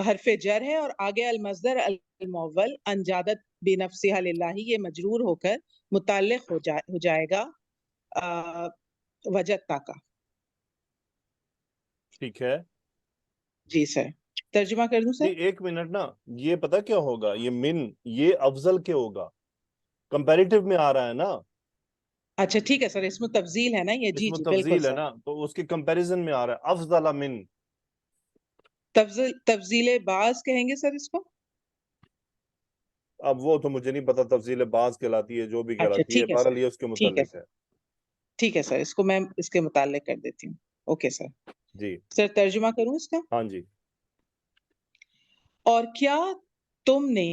حرف جر ہے اور آگے المصدر المول انجادت بنفسها للہ، یہ مجرور ہو کر متعلق ہو جائے گا وجدتا کا. ٹھیک ہے. جی سر ترجمہ کر دوں نہیں سر؟ ایک منٹ نا، یہ پتہ کیا ہوگا، یہ من یہ افضل کے ہوگا، کمپیریٹیو میں آ رہا ہے نا، اچھا ٹھیک ہے سر، اس میں تفضیل ہے نا یہ. اس جی میں جی بالکل تفضیل ہے سر. نا، تو اس کے کمپیریزن میں آ رہا ہے افضل من. تفضیل بعض کہیں گے سر اس کو؟ اب وہ تو مجھے نہیں پتا تفضیل بعض کہلاتی ہے جو بھی اچھا کہلاتی ہے، ٹھیک ہے سر، بہرحال یہ اس کے ٹھیک ہے متعلق ہے. ٹھیک ہے سر، اس کو میں اس کے متعلق کر دیتی ہوں. Okay sir. جی سر ترجمہ کروں اس کا؟ ہاں جی. اور کیا تم نے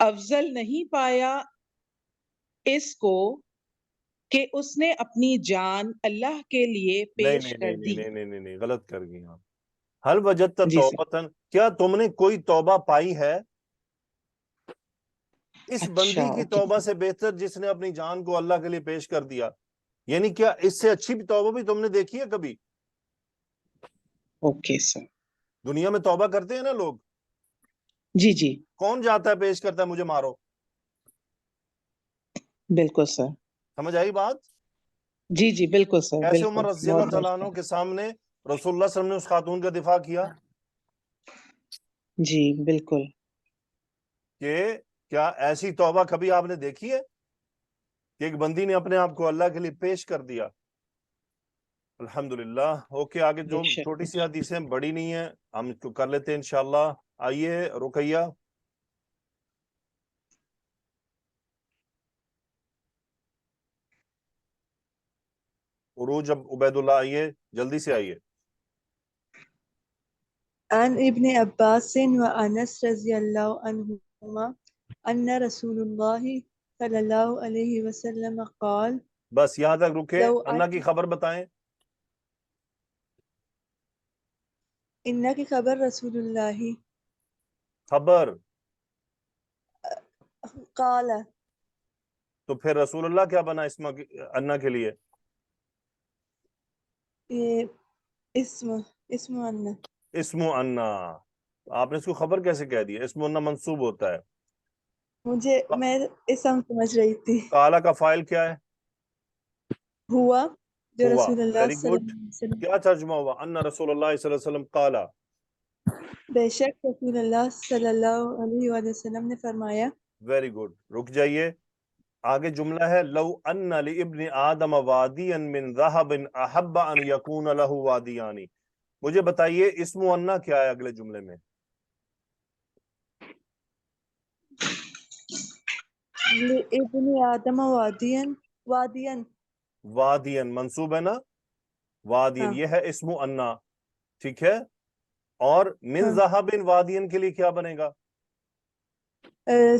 افضل نہیں پایا اس کو کہ اس نے اپنی جان اللہ کے لیے نہیں پیش نہیں کر نہیں نہیں دی؟ نہیں نہیں نہیں غلط کر گئی آپ. حل وجدت جی سر. توبتن، کیا تم نے کوئی توبہ پائی ہے اس اچھا بندی کی اوکے توبہ سے بہتر جس نے اپنی جان کو اللہ کے لیے پیش کر دیا؟ یعنی کیا اس سے اچھی بھی توبہ بھی تم نے دیکھی ہے کبھی؟ Okay sir. دنیا میں توبہ کرتے ہیں نا لوگ، جی جی کون جاتا ہے پیش کرتا ہے مجھے مارو؟ بالکل سر. سمجھ آئی بات؟ جی جی بالکل سر، کیسے بالکل عمر رضی اللہ بہت تعالیٰ بہت عنہ کے سامنے رسول اللہ صلی اللہ علیہ وسلم نے اس خاتون کا دفاع کیا جی بالکل. کہ کیا ایسی توبہ کبھی آپ نے دیکھی ہے کہ ایک بندی نے اپنے آپ کو اللہ کے لیے پیش کر دیا؟ الحمدللہ. اوکے آگے جو بے شک چھوٹی سی حدیثیں بڑی نہیں ہیں ہم اس کو کر لیتے ہیں انشاءاللہ. آئیے رقیہ. عروج عبید اللہ آئیے جلدی سے آئیے. عن ابن عباس وانس رضی اللہ عنہما ان رسول اللہ صلی اللہ علیہ وسلم قال بس یہاں تک رکے. لو اللہ کی خبر بتائیں. ان کی خبر رسول اللہ خبر قال، تو پھر رسول اللہ کیا بنا اسما انا کے لیے؟ یہ اسم ان اسم انا. آپ نے اس کو خبر کیسے کہہ دیا؟ اسم انا منصوب ہوتا ہے. میں اسم سمجھ رہی تھی. کالا کا فائل کیا ہے؟ ہوا جو ہوا. رسول اللہ ویری صلی گڈ. اللہ علیہ وسلم، کیا ترجمہ ہوا؟ ان رسول اللہ صلی اللہ علیہ وسلم قالا. بے شک رسول اللہ صلی اللہ علیہ وآلہ وسلم نے فرمایا. Very good. رک جائیے، آگے جملہ ہے لو ان لابن آدم وادیا من ذهب احب ان یکون له وادیان. مجھے بتائیے اسم انا کیا ہے اگلے جملے میں؟ ابن آدم وادین وادین منصوب ہے نا، وادین ہاں یہ ہے اسم انا. ٹھیک ہے. اور من ہاں ذهب وادین کے لیے کیا بنے گا؟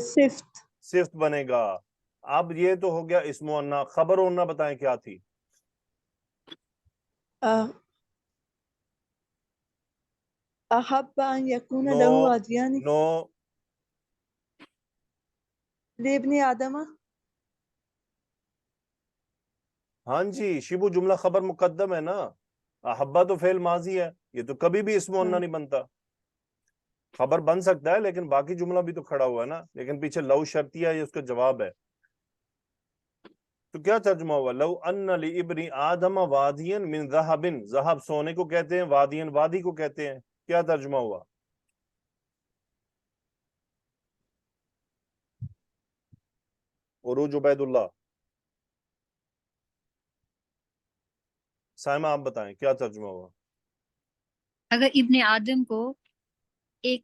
صفت صفت بنے گا. اب یہ تو ہو گیا اسم انا. خبر انا بتائیں کیا تھی؟ احب ان یکون نو له وادیان نو لابن آدم. ہاں جی شبو جملہ خبر مقدم ہے نا، احبا تو فعل ماضی ہے، یہ تو کبھی بھی اسم انا نہیں بنتا. خبر بن سکتا ہے لیکن باقی جملہ بھی تو کھڑا ہوا ہے نا، لیکن پیچھے لو شرطیہ یہ اس کا جواب ہے. تو کیا ترجمہ ہوا؟ لو ان لابن آدم وادیا من ذهب، ذهب سونے کو کہتے ہیں، وادیا وادی کو کہتے ہیں. کیا ترجمہ ہوا؟ عروج عبید اللہ. سائمہ آپ بتائیں کیا ترجمہ ہوا؟ اگر ابن آدم کو ایک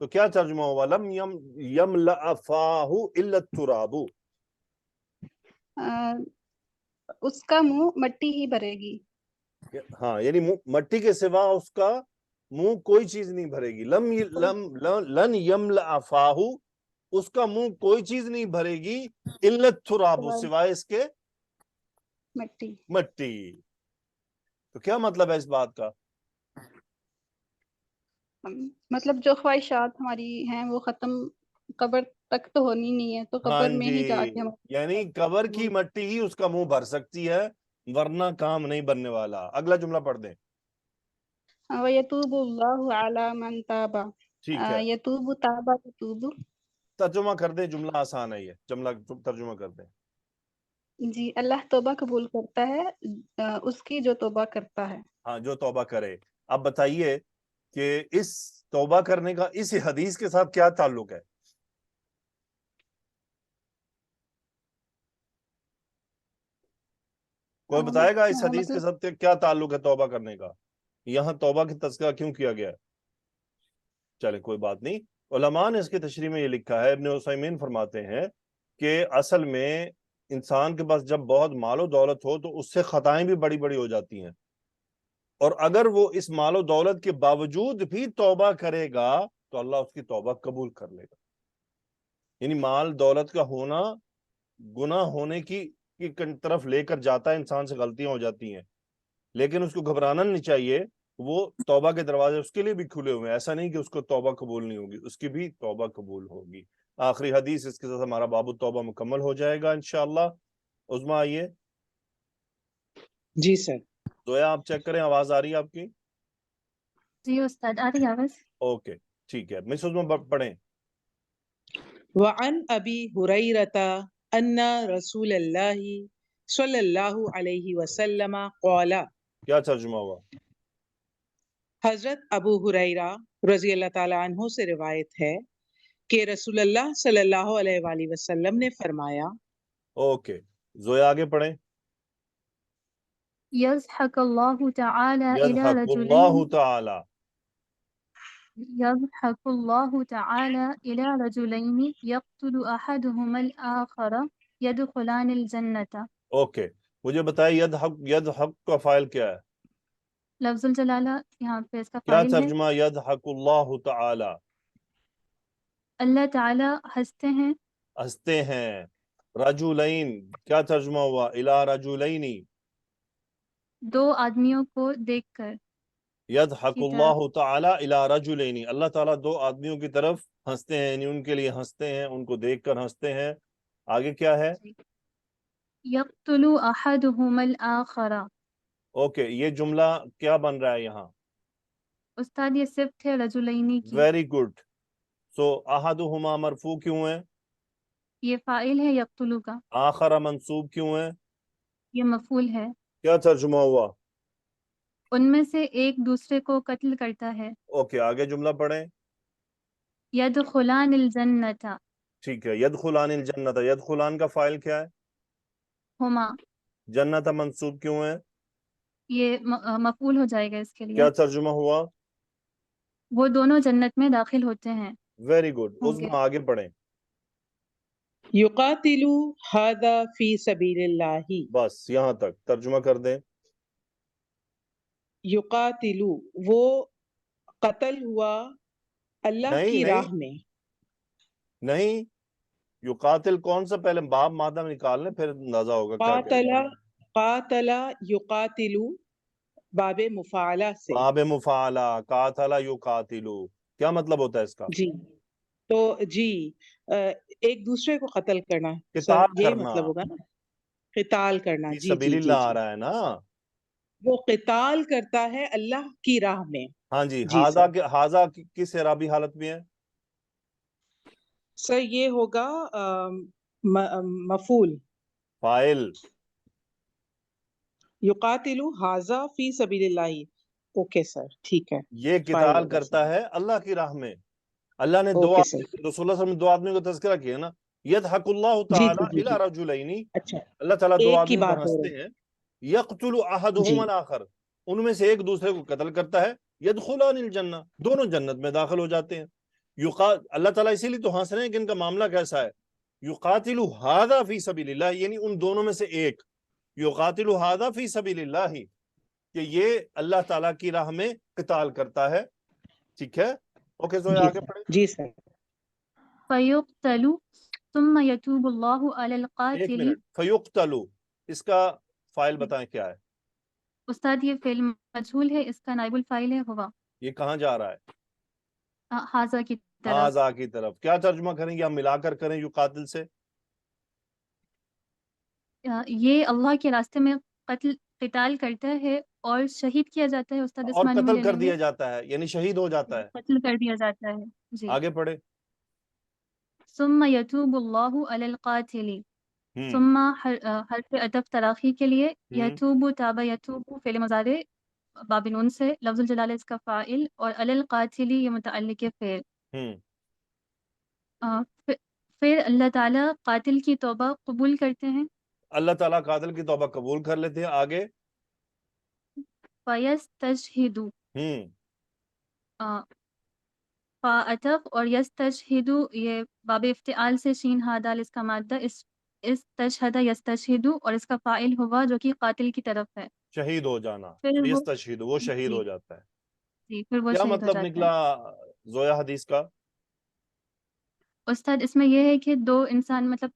تو کیا ترجمہ ہوا؟ لم یملأ فاہ الا التراب. اس کا منہ مٹی ہی بھرے گی. ہاں یعنی مٹی کے سوا اس کا منہ کوئی چیز نہیں بھرے گی. لن یملأ فاہ، اس کا منہ کوئی چیز نہیں بھرے گی، الا التراب، سوائے اس کے مٹی. تو کیا مطلب ہے اس بات کا؟ مطلب جو خواہشات ہماری ہیں وہ ختم قبر تک تو ہونی نہیں ہے، تو ہاں قبر میں جی، ہی جا کے ہم یعنی قبر کی مٹی ہی اس کا منہ بھر سکتی ہے، ورنہ کام نہیں بننے والا. اگلا جملہ پڑھ دیں. وَيَتُوبُ اللَّهُ عَلَى مَن تَابَ. ٹھیک ہے، یتوب تابا یتوب. ترجمہ کر دیں، جملہ آسان ہے یہ، جملہ ترجمہ کر دیں. جی، اللہ توبہ قبول کرتا ہے اس کی جو توبہ کرتا ہے. ہاں، جو توبہ کرے. اب بتائیے کہ اس توبہ کرنے کا اس حدیث کے ساتھ کیا تعلق ہے؟ کوئی بتائے گا اس حدیث کے ساتھ کیا تعلق ہے توبہ کرنے کا؟ یہاں توبہ کی تذکرہ کیوں کیا گیا ہے؟ چلے کوئی بات نہیں. علماء نے اس کی تشریح میں یہ لکھا ہے، ابن عثیمین فرماتے ہیں کہ اصل میں انسان کے پاس جب بہت مال و دولت ہو تو اس سے خطائیں بھی بڑی بڑی ہو جاتی ہیں، اور اگر وہ اس مال و دولت کے باوجود بھی توبہ کرے گا تو اللہ اس کی توبہ قبول کر لے گا. یعنی مال دولت کا ہونا گناہ ہونے کی طرف لے کر جاتا ہے، انسان سے غلطیاں ہو جاتی ہیں، لیکن اس کو گھبرانا نہیں چاہیے. وہ توبہ کے دروازے اس کے لیے بھی کھلے ہوئے ہیں، ایسا نہیں کہ اس کو توبہ قبول نہیں ہوگی، اس کی بھی توبہ قبول ہوگی. آخری حدیث، اس کے ساتھ ہمارا باب التوبہ مکمل ہو جائے گا انشاءاللہ. عظمیٰ آئیے. جی سر. زویا آپ چیک کریں، آواز آ رہی ہے آپ کی؟ جی استاد آ رہی آواز. اوکے ٹھیک ہے. مس عظمیٰ پڑھیں. وعن ابی ہریرہ ان رسول اللہ صلی اللہ علیہ وسلم قال. کیا ترجمہ ہوا؟ حضرت ابو ہریرہ رضی اللہ تعالی عنہ سے روایت ہے کہ رسول اللہ صلی اللہ علیہ وآلہ وسلم نے فرمایا. اوکے زویا آگے پڑھیں. يضحك الله تعالى إلى یضحک رجلين اللہ تعالی. يضحك الله تعالى إلى رجلين يقتل أحدهما الآخر يدخلان الجنة. اوکے مجھے بتائیں یضحک کا فاعل کیا ہے؟ لفظ الجلالہ یہاں پہ اس کا کیا فاعل ہے. ترجمہ یضحک اللہ تعالی؟ اللہ تعالی ہنستے ہیں. ہنستے ہیں. رجلین کیا ترجمہ ہوا؟ الی رجلین. دو آدمیوں کو دیکھ کر. یضحک کی طرف. اللہ تعالی الی رجلین، اللہ تعالیٰ دو آدمیوں کی طرف ہنستے ہیں، یعنی ان کے لیے ہنستے ہیں، ان کو دیکھ کر ہنستے ہیں. آگے کیا ہے؟ یقتل احدہما الآخر. اوکے یہ جملہ کیا بن رہا ہے یہاں؟ استاد یہ صفت ہے رجلینی کی. Very good. سو احدہما مرفوع کیوں ہے؟ یہ فاعل ہے یقتلو کا. آخر منصوب کیوں ہے؟ یہ مفعول ہے. کیا ترجمہ ہوا؟ ان میں سے ایک دوسرے کو قتل کرتا ہے. اوکے آگے جملہ پڑھیں. یدخلان الجنت. ٹھیک ہے. یدخلان الجنت، یدخلان کا فاعل کیا ہے؟ ہما. جنت منصوب کیوں ہے؟ یہ مفعول ہو جائے گا اس کے لیے. کیا ترجمہ ہوا؟ وہ دونوں جنت میں داخل ہوتے ہیں. Very good. ہوں عظمیٰ آگے پڑھیں. یقاتل ھذا فی سبیل اللہ. بس یہاں تک ترجمہ کر دیں. یقاتل وہ قتل ہوا اللہ کی راہ میں. نہیں، یقاتل کون سا؟ پہلے باب مادہ میں نکال لیں پھر اندازہ ہوگا کیا قاتل قاتل یقاتل باب مفاعلہ سے. باب مفاعلہ. قاتل یقاتل کیا مطلب ہوتا ہے اس کا؟ جی تو جی ایک دوسرے کو قتل کرنا سر، قتال یہ کرنا. مطلب ہوگا نا، قتال کرنا. فی جی سبیل جی اللہ جی آ جی رہا ہے نا. وہ قتال کرتا ہے اللہ کی راہ میں. ہاں جی. جی سر. ہاذا کس اعرابی حالت میں ہے؟ سر یہ ہوگا مفعول. فاعل. یقاتل ھذا فی سبیل اللہ. اوکے سر ٹھیک ہے. یہ فاعل قتال ہوگا کرتا سر. ہے اللہ کی راہ میں. اللہ نے دو اوکے سر. رسول اللہ صلی اللہ علیہ وسلم نے دو آدمیوں کا تذکرہ کیا نا. یضحک اللہ جی تعالی جی جی الی جی. رجلین، اچھا اللہ تعالیٰ دو ایک کی آدمیوں پر بات ہو ہنستے رہی. ہیں. یقتل احدہما جی الاخر، ان میں سے ایک دوسرے کو قتل کرتا ہے. یدخلان الجنہ، دونوں جنت میں داخل ہو جاتے ہیں. اللہ تعالیٰ اسی لیے تو ہنس رہے ہیں کہ ان کا معاملہ کیسا ہے. یقاتل ھذا فی سبیل اللہ، یعنی ان دونوں میں سے ایک. یقاتل ھذا فی سبیل اللہ، کہ یہ اللہ تعالیٰ کی راہ میں قتال کرتا ہے. ٹھیک ہے، اوکے زویا جی آگے سر. پڑھیں. جی سر. فیقتل ثم یتوب اللہ علی ایک القاتل. منٹ، فیقتل، اس کا فائل بتائیں کیا ہے؟ استاد یہ فعل مجہول ہے، اس کا نائب الفاعل ہے ہوا. یہ کہاں جا رہا ہے؟ حاضہ کی طرف. ہاذا کی طرف. کیا ترجمہ کریں گے؟ ہم ملا کر کریں یقاتل سے. یہ اللہ کے راستے میں قتال کرتا ہے اور شہید کیا جاتا ہے. استاد اس اور معنی میں قتل لے کر لیں گے، دیا جاتا ہے، یعنی شہید ہو جاتا ہے. قتل کر دیا جاتا ہے. جی. آگے پڑھے. ثم یتوب اللہ علی القاتل. ہم ثم حرف عطف تراخی کے لیے، ہم یتوب تاب یتوب فعل مضارع باب نون سے، لفظ الجلالہ اس کا فاعل، اور علی القاتل یہ متعلق فعل. ہم پھر اللہ تعالیٰ قاتل کی توبہ قبول کرتے ہیں. اللہ تعالیٰ قاتل کی توبہ قبول کر لیتے ہیں. آگے. فیستشہد، ہم فاعطف اور یستشہد یہ باب افتعال سے شین ہا دال اس کا مادہ، استشہد یستشہد، اور اس کا فاعل ہوا جو کہ قاتل کی طرف ہے. شہید ہو جانا. پھر وہ یستشہد، وہ شہید جی ہو جاتا ہے. جی پھر وہ کیا شہید ہو مطلب جاتا نکلا زویا حدیث کا؟ ہے. استاد اس میں یہ ہے کہ دو انسان مطلب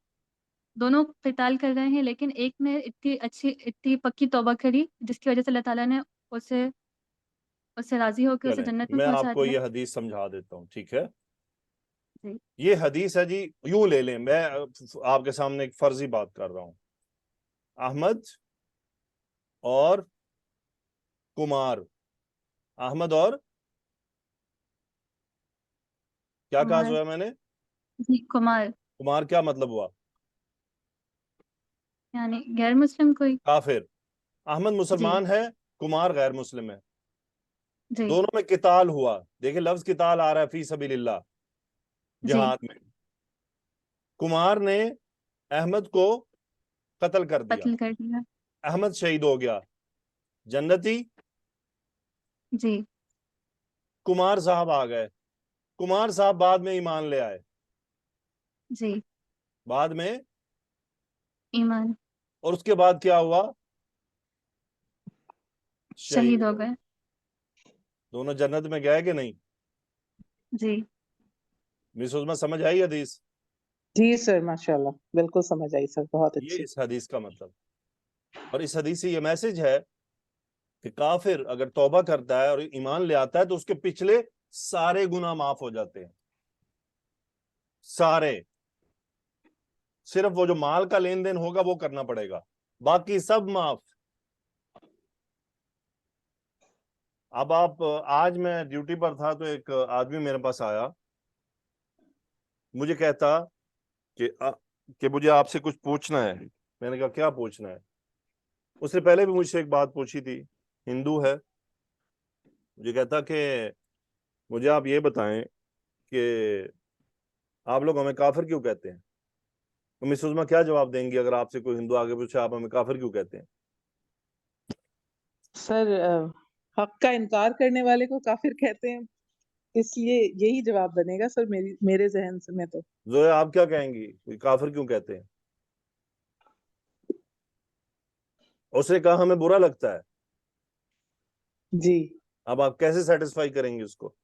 دونوں قتال کر رہے ہیں، لیکن ایک نے اتنی اچھی اتنی پکی توبہ کری جس کی وجہ سے اللہ تعالیٰ نے اس سے راضی ہو کے اسے چلیں جنت میں میں پہنچا آپ کو دیا. یہ حدیث سمجھا دیتا ہوں. ٹھیک ہے، جی یہ حدیث ہے جی. یوں لے لیں، میں آپ کے سامنے ایک فرضی بات کر رہا ہوں. احمد اور کمار، احمد اور کیا کہا کمار. زویا میں نے؟ جی کمار کمار کیا مطلب ہوا؟ یعنی غیر مسلم کوئی. کافر. احمد جی مسلمان ہے، کمار غیر مسلم ہے. جی دونوں میں قتال ہوا. دیکھیں لفظ قتال آ رہا ہے فی سبیل اللہ، جی جہاد میں. کمار نے احمد کو قتل کر دیا، قتل کر دیا. احمد شہید ہو گیا، جنتی. جی کمار صاحب آ گئے. کمار صاحب بعد میں ایمان لے آئے، جی بعد میں. ایمان، اور اس کے بعد کیا ہوا؟ شہید ہو گئے. دونوں جنت میں گئے کہ نہیں؟ جی مس عظما سمجھ آئی حدیث؟ جی سر، ماشاء اللہ بالکل سمجھ آئی سر، بہت یہ اچھی. اس حدیث کا مطلب. اور اس حدیث سے یہ میسج ہے کہ کافر اگر توبہ کرتا ہے اور ایمان لے آتا ہے تو اس کے پچھلے سارے گناہ معاف ہو جاتے ہیں، سارے. صرف وہ جو مال کا لین دین ہوگا وہ کرنا پڑے گا، باقی سب معاف. اب آپ، آج میں ڈیوٹی پر تھا تو ایک آدمی میرے پاس آیا، مجھے کہتا کہ مجھے آپ سے کچھ پوچھنا ہے. میں نے کہا کیا پوچھنا ہے؟ اس نے پہلے بھی مجھ سے ایک بات پوچھی تھی، ہندو ہے. مجھے کہتا کہ مجھے آپ یہ بتائیں کہ آپ لوگ ہمیں کافر کیوں کہتے ہیں؟ مس عظما کیا جواب دیں گی اگر آپ سے کوئی ہندو آگے پوچھے آپ ہمیں کافر کیوں کہتے ہیں؟ سر حق کا انکار کرنے والے کو کافر کہتے ہیں، اس لیے یہی جواب بنے گا سر میرے ذہن سے. میں تو زویا آپ کیا کہیں گی، کافر کیوں کہتے ہیں؟ اس نے کہا ہمیں برا لگتا ہے. جی. اب آپ کیسے سیٹسفائی کریں گے اس کو؟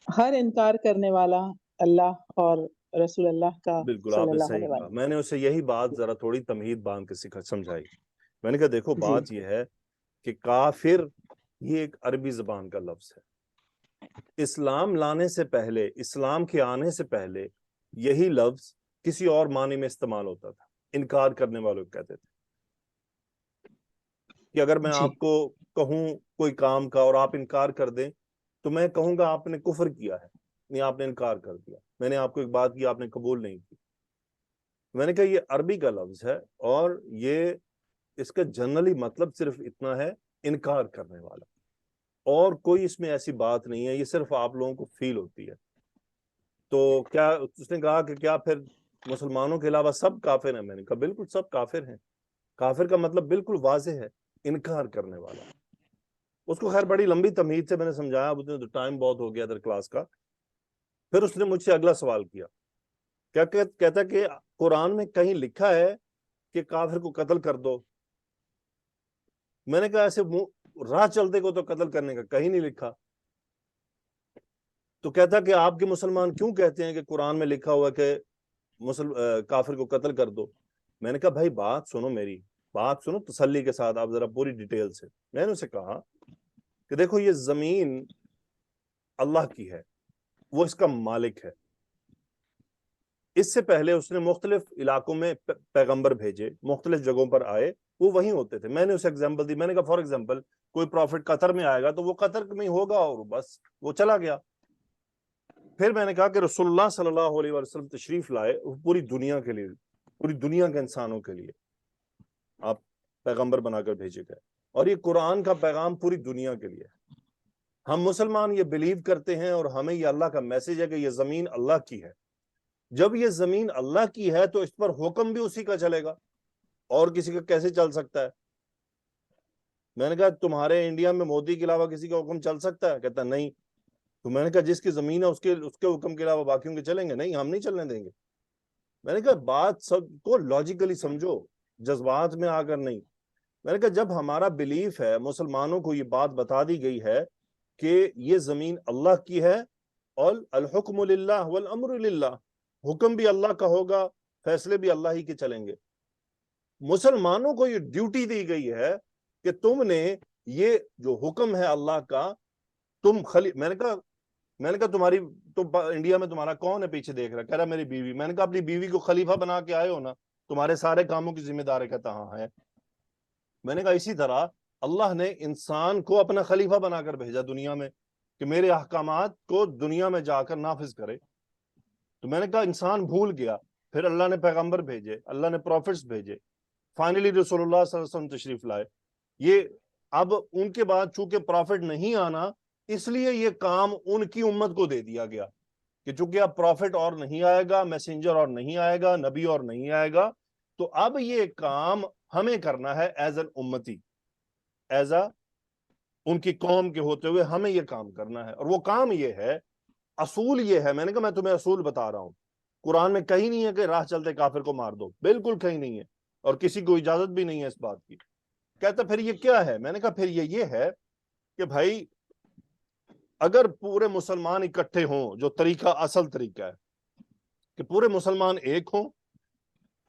ہر انکار کرنے والا اللہ اور رسول اللہ کا بالکل صلی آپ نے اللہ صحیح علیہ کہا. وسلم. میں نے اسے یہی بات ذرا تھوڑی تمہید باندھ کے سمجھائی. میں نے کہا دیکھو جی بات یہ ہے کہ کافر یہ ایک عربی زبان کا لفظ ہے. اسلام لانے سے پہلے، اسلام کے آنے سے پہلے یہی لفظ کسی اور معنی میں استعمال ہوتا تھا. انکار کرنے والوں کو کہتے تھے. کہ اگر میں جی آپ کو کہوں کوئی کام کا اور آپ انکار کر دیں تو میں کہوں گا آپ نے کفر کیا ہے، نہیں آپ نے انکار کر دیا. میں نے آپ کو ایک بات کی، آپ نے قبول نہیں کی. میں نے کہا یہ عربی کا لفظ ہے اور یہ اس کا جنرلی مطلب صرف اتنا ہے، انکار کرنے والا، اور کوئی اس میں ایسی بات نہیں ہے، یہ صرف آپ لوگوں کو فیل ہوتی ہے. تو کیا اس نے کہا کہ کیا پھر مسلمانوں کے علاوہ سب کافر ہیں؟ میں نے کہا بالکل سب کافر ہیں. کافر کا مطلب بالکل واضح ہے، انکار کرنے والا. اس کو خیر بڑی لمبی تمہید سے میں نے سمجھایا، اب اتنے ٹائم بہت ہو گیا تھا کلاس کا. پھر اس نے مجھ سے اگلا سوال کیا، کیا کہتا کہ قرآن میں کہیں لکھا ہے کہ کافر کو قتل کر دو؟ میں نے کہا ایسے راہ چلتے کو تو قتل کرنے کا کہیں نہیں لکھا. تو کہتا کہ آپ کے مسلمان کیوں کہتے ہیں کہ قرآن میں لکھا ہوا کہ کافر کو قتل کر دو؟ میں نے کہا بھائی بات سنو، میری بات سنو تسلی کے ساتھ، آپ ذرا پوری ڈیٹیل سے. میں نے اسے کہا کہ دیکھو یہ زمین اللہ کی ہے، وہ اس کا مالک ہے. اس سے پہلے اس نے مختلف علاقوں میں پیغمبر بھیجے، مختلف جگہوں پر آئے، وہ وہیں ہوتے تھے. میں نے اسے ایگزامپل دی، میں نے کہا فار ایگزامپل کوئی پروفٹ قطر میں آئے گا تو وہ قطر میں ہوگا اور بس وہ چلا گیا. پھر میں نے کہا کہ رسول اللہ صلی اللہ علیہ وسلم تشریف لائے پوری دنیا کے لیے، پوری دنیا کے انسانوں کے لیے آپ پیغمبر بنا کر بھیجے گئے، اور یہ قرآن کا پیغام پوری دنیا کے لیے. ہم مسلمان یہ بلیو کرتے ہیں اور ہمیں یہ اللہ کا میسج ہے کہ یہ زمین اللہ کی ہے. جب یہ زمین اللہ کی ہے تو اس پر حکم بھی اسی کا چلے گا، اور کسی کا کیسے چل سکتا ہے؟ میں نے کہا تمہارے انڈیا میں مودی کے علاوہ کسی کا حکم چل سکتا ہے؟ کہتا نہیں. تو میں نے کہا جس کی زمین ہے اس کے حکم کے علاوہ باقیوں کے چلیں گے؟ نہیں، ہم نہیں چلنے دیں گے. میں نے کہا بات سب کو لاجیکلی سمجھو، جذبات میں آ کر نہیں. میں نے کہا جب ہمارا بلیف ہے، مسلمانوں کو یہ بات بتا دی گئی ہے کہ یہ زمین اللہ کی ہے، اور الحکم للہ والامر للہ، حکم بھی اللہ کا ہوگا، فیصلے بھی اللہ ہی کے چلیں گے. مسلمانوں کو یہ ڈیوٹی دی گئی ہے کہ تم نے یہ جو حکم ہے اللہ کا، تم میں نے کہا تمہاری انڈیا میں تمہارا کون ہے پیچھے دیکھ رہا؟ کہہ رہا میری بیوی. میں نے کہا اپنی بیوی کو خلیفہ بنا کے آئے ہو نا، تمہارے سارے کاموں کی ذمہ دار ہے. کہتا ہاں ہے. میں نے کہا اسی طرح اللہ نے انسان کو اپنا خلیفہ بنا کر بھیجا دنیا میں کہ میرے احکامات کو دنیا میں جا کر نافذ کرے. تو میں نے کہا انسان بھول گیا، پھر اللہ نے پیغمبر بھیجے، اللہ نے پروفٹس بھیجے، فائنلی رسول اللہ صلی اللہ علیہ وسلم تشریف لائے. یہ اب ان کے بعد چونکہ پروفٹ نہیں آنا، اس لیے یہ کام ان کی امت کو دے دیا گیا کہ چونکہ اب پروفٹ اور نہیں آئے گا، میسنجر اور نہیں آئے گا، نبی اور نہیں آئے گا، تو اب یہ کام ہمیں کرنا ہے ایز این امتی، ایز ان کی قوم کے ہوتے ہوئے ہمیں یہ کام کرنا ہے. اور وہ کام یہ ہے، اصول یہ ہے. میں نے کہا میں تمہیں اصول بتا رہا ہوں، قرآن میں کہیں نہیں ہے کہ راہ چلتے کافر کو مار دو، بالکل کہیں نہیں ہے، اور کسی کو اجازت بھی نہیں ہے اس بات کی. کہتا پھر یہ کیا ہے؟ میں نے کہا پھر یہ ہے کہ بھائی اگر پورے مسلمان اکٹھے ہوں، جو طریقہ اصل طریقہ ہے کہ پورے مسلمان ایک ہوں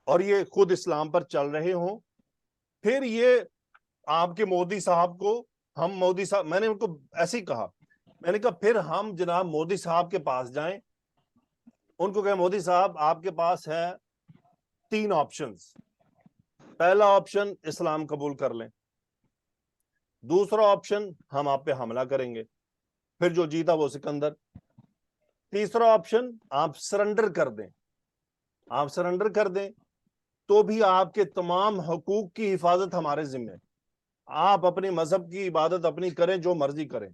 اور یہ خود اسلام پر چل رہے ہوں، پھر یہ آپ کے مودی صاحب کو ہم مودی صاحب، میں نے ان کو ایسے ہی کہا، میں نے کہا پھر ہم جناب مودی صاحب کے پاس جائیں، ان کو کہیں مودی صاحب آپ کے پاس ہے 3 آپشنز. پہلا آپشن اسلام قبول کر لیں، دوسرا آپشن ہم آپ پہ حملہ کریں گے، پھر جو جیتا وہ سکندر، تیسرا آپشن آپ سرنڈر کر دیں. آپ سرنڈر کر دیں تو بھی آپ کے تمام حقوق کی حفاظت ہمارے ذمہ، آپ اپنے مذہب کی عبادت اپنی کریں، جو مرضی کریں،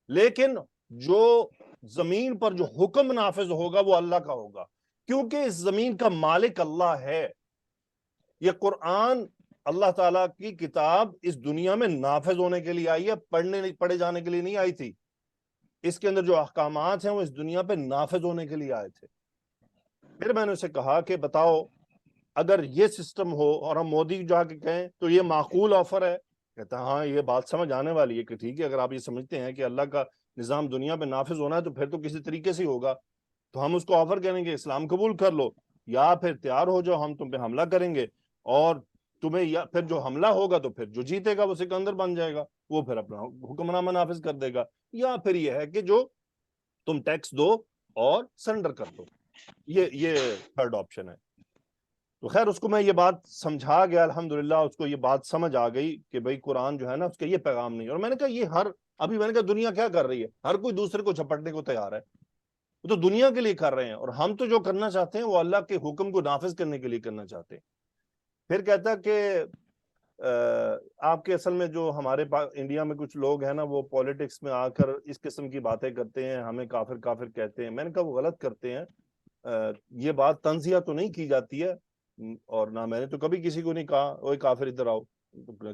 لیکن جو زمین پر جو حکم نافذ ہوگا وہ اللہ کا ہوگا، کیونکہ اس زمین کا مالک اللہ ہے. یہ قرآن اللہ تعالیٰ کی کتاب اس دنیا میں نافذ ہونے کے لیے آئی ہے، پڑھے جانے کے لیے نہیں آئی تھی. اس کے اندر جو احکامات ہیں وہ اس دنیا پہ نافذ ہونے کے لیے آئے تھے. پھر میں نے اسے کہا کہ بتاؤ اگر یہ سسٹم ہو اور ہم مودی جا کے کہیں تو یہ معقول آفر ہے؟ کہتا ہاں یہ بات سمجھ آنے والی ہے کہ ٹھیک ہے، اگر آپ یہ سمجھتے ہیں کہ اللہ کا نظام دنیا پہ نافذ ہونا ہے تو پھر تو کسی طریقے سے ہوگا، تو ہم اس کو آفر کریں گے اسلام قبول کر لو، یا پھر تیار ہو جاؤ ہم تم پہ حملہ کریں گے، اور تمہیں یا پھر جو حملہ ہوگا تو پھر جو جیتے گا وہ سکندر بن جائے گا، وہ پھر اپنا حکم نامہ نافذ کر دے گا، یا پھر یہ ہے کہ جو تم ٹیکس دو اور سرنڈر کر دو. یہ تھرڈ آپشن ہے. تو خیر اس کو میں یہ بات سمجھا گیا، الحمدللہ اس کو یہ بات سمجھ آ گئی کہ بھئی قرآن جو ہے نا اس کا یہ پیغام نہیں. اور میں نے کہا یہ ابھی میں نے کہا دنیا کیا کر رہی ہے؟ ہر کوئی دوسرے کو جھپٹنے کو تیار ہے، وہ تو دنیا کے لیے کر رہے ہیں، اور ہم تو جو کرنا چاہتے ہیں وہ اللہ کے حکم کو نافذ کرنے کے لیے کرنا چاہتے ہیں. پھر کہتا کہ آپ کے اصل میں جو ہمارے پاس انڈیا میں کچھ لوگ ہیں نا وہ پولیٹکس میں آ کر اس قسم کی باتیں کرتے ہیں، ہمیں کافر کافر کہتے ہیں. میں نے کہا وہ غلط کرتے ہیں، یہ بات تنزیہ تو نہیں کی جاتی ہے، اور نہ میں نے تو کبھی کسی کو نہیں کہا اوے کافر ادھر آؤ،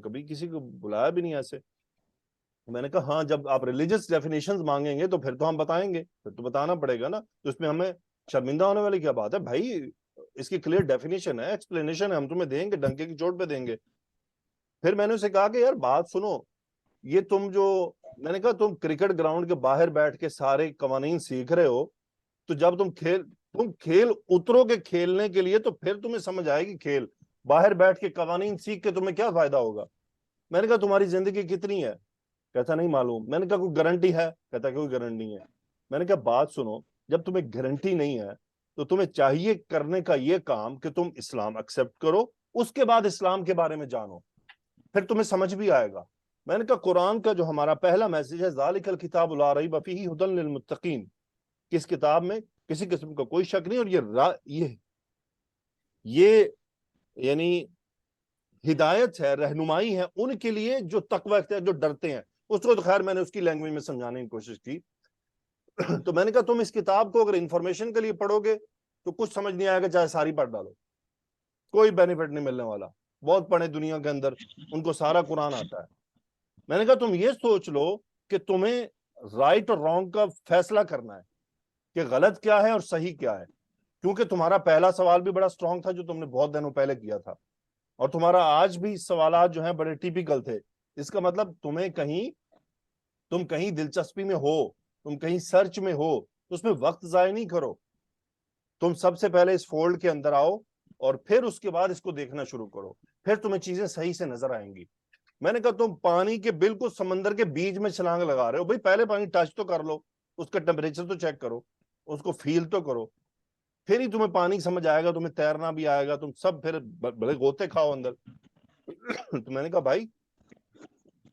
کبھی کسی کو بلایا بھی نہیں ایسے. میں نے کہا ہاں جب آپ ریلیجس ڈیفینیشنز مانگیں گے تو پھر تو ہم بتائیں گے، پھر تو بتانا پڑے گا نا، تو اس میں ہمیں شرمندہ ہونے والی کیا بات ہے بھائی، اس کی کلیئر ڈیفینیشن ہے، ایکسپلینیشن ہے، ہم تمہیں دیں گے، ڈنکے کی چوٹ پہ دیں گے۔ پھر میں نے اسے کہا کہ یار بات سنو، یہ تم جو، میں نے کہا تم کرکٹ گراؤنڈ کے باہر بیٹھ کے سارے قوانین سیکھ رہے ہو، تو جب تم کھیل اترو کے کھیلنے کے لیے تو پھر تمہیں سمجھ آئے گی کھیل، باہر بیٹھ کے قوانین سیکھ کے تمہیں کیا فائدہ ہوگا؟ میں نے کہا تمہاری زندگی کتنی ہے؟ کہتا نہیں معلوم۔ میں نے کہا کوئی گارنٹی ہے؟ کہتا کوئی گارنٹی نہیں ہے۔ میں نے کہا بات سنو، جب تمہیں گارنٹی نہیں ہے تو تمہیں چاہیے کرنے کا یہ کام کہ تم اسلام ایکسپٹ کرو، اس کے بعد اسلام کے بارے میں جانو، پھر تمہیں سمجھ بھی آئے گا۔ میں نے کہا قرآن کا جو ہمارا پہلا میسج ہے ذالک الکتاب لا ریب فیہ ھدی للمتقین، کس کتاب میں کسی قسم کا کوئی شک نہیں، اور یہ یعنی ہدایت ہے، رہنمائی ہے ان کے لیے جو تقوی اختیار، جو ڈرتے ہیں۔ اس کو تو خیر میں نے اس کی لینگویج میں سمجھانے کی کوشش کی۔ تو میں نے کہا تم اس کتاب کو اگر انفارمیشن کے لیے پڑھو گے تو کچھ سمجھ نہیں آئے گا، چاہے ساری پڑھ ڈالو، کوئی بینیفٹ نہیں ملنے والا۔ بہت پڑھے دنیا کے اندر، ان کو سارا قرآن آتا ہے۔ میں نے کہا تم یہ سوچ لو کہ تمہیں رائٹ اور رانگ کا فیصلہ کرنا ہے کہ غلط کیا ہے اور صحیح کیا ہے، کیونکہ تمہارا پہلا سوال بھی بڑا سٹرونگ تھا جو تم نے بہت دنوں پہلے کیا تھا، اور تمہارا آج بھی سوالات جو ہیں بڑے ٹیپیکل تھے۔ اس کا مطلب تم کہیں دلچسپی میں ہو، تم کہیں سرچ میں ہو تو اس میں وقت ضائع نہیں کرو، تم سب سے پہلے اس فولڈ کے اندر آؤ اور پھر اس کے بعد اس کو دیکھنا شروع کرو، پھر تمہیں چیزیں صحیح سے نظر آئیں گی۔ میں نے کہا تم پانی کے بالکل سمندر کے بیچ میں چھلانگ لگا رہے ہو، بھائی پہلے پانی ٹچ تو کر لو، اس کا ٹیمپریچر تو چیک کرو، اس کو فیل تو کرو، پھر ہی تمہیں پانی سمجھ آئے گا، تمہیں تیرنا بھی آئے گا، تم سب پھر بڑے غوطے کھاؤ اندر۔ تو میں نے کہا بھائی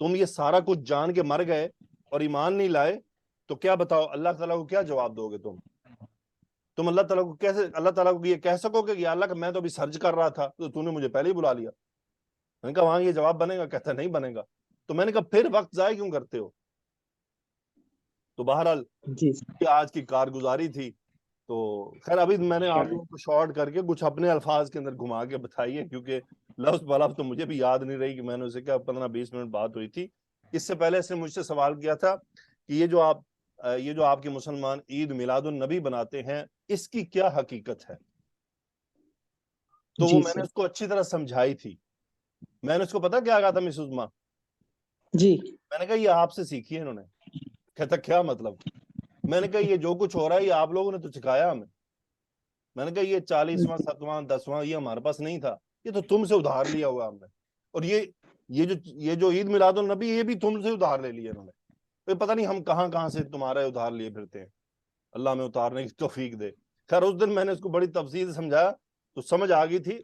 تم یہ سارا کچھ جان کے مر گئے اور ایمان نہیں لائے تو کیا بتاؤ اللہ تعالیٰ کو کیا جواب دو گے؟ تم اللہ تعالیٰ کو کیسے، اللہ تعالیٰ کو یہ کہہ سکو کہ یا اللہ کہ میں تو ابھی سرچ کر رہا تھا تو نے مجھے پہلے ہی بلا لیا؟ میں نے کہا وہاں یہ جواب بنے گا؟ کہتا نہیں بنے گا۔ تو میں نے کہا پھر وقت ضائع کیوں کرتے ہو؟ تو بہرحال یہ آج کی کارگزاری تھی۔ تو خیر ابھی میں نے آپ لوگوں کو شارٹ کر کے کچھ اپنے الفاظ کے اندر گھما کے بتائیے، کیونکہ لفظ بلفظ تو مجھے بھی یاد نہیں رہی کہ میں نے اسے کیا 15-20 منٹ بات ہوئی تھی۔ اس سے پہلے اس نے مجھ سے سوال کیا تھا کہ یہ جو آپ کے مسلمان عید میلاد النبی بناتے ہیں اس کی کیا حقیقت ہے؟ تو وہ میں نے اس کو اچھی طرح سمجھائی تھی۔ میں نے اس کو پتا کیا کہا تھا مس عظما؟ میں نے کہا یہ آپ سے سیکھی ہے انہوں نے۔ کہتا کیا مطلب؟ میں نے کہا یہ جو کچھ ہو رہا ہے یہ آپ لوگوں نے تو سکھایا ہمیں۔ میں نے کہا یہ 40واں 7واں 10واں یہ ہمارے پاس نہیں تھا، یہ تو تم سے ادھار لیا ہوا ہم نے، اور یہ جو عید میلاد النبی یہ بھی تم سے ادھار لے لیا انہوں نے۔ پتہ نہیں ہم کہاں کہاں سے تمہارے ادھار لیے پھرتے ہیں، اللہ ہمیں اتارنے کی توفیق دے۔ خیر اس دن میں نے اس کو بڑی تفصیل سے سمجھایا تو سمجھ آ گئی تھی،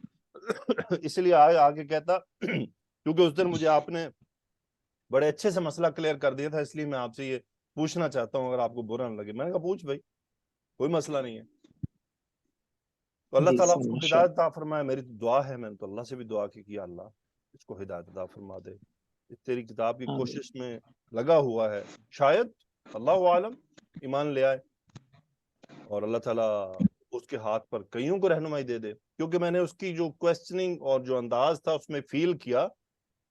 اس لیے آگے کہتا کیونکہ اس دن مجھے آپ نے بڑے اچھے سے مسئلہ کلیئر کر دیا تھا، اس لیے میں آپ سے یہ پوچھنا چاہتا ہوں اگر آپ کو برا نہ لگے۔ میں نے کہا پوچھ بھائی، کوئی مسئلہ نہیں ہے۔ تو اللہ تعالیٰ اس کو ہدایت عطا فرمائے، میری تو دعا ہے، میں نے تو اللہ سے بھی دعا کی کہ اللہ اس کو ہدایت عطا فرما دے، تیری کتاب کی کوشش میں لگا ہوا ہے، شاید اللہ عالم ایمان لے آئے اور اللہ تعالیٰ اس کے ہاتھ پر کئیوں کو رہنمائی دے دے۔ کیونکہ میں نے اس کی جو کویسچننگ اور جو انداز تھا اس میں فیل کیا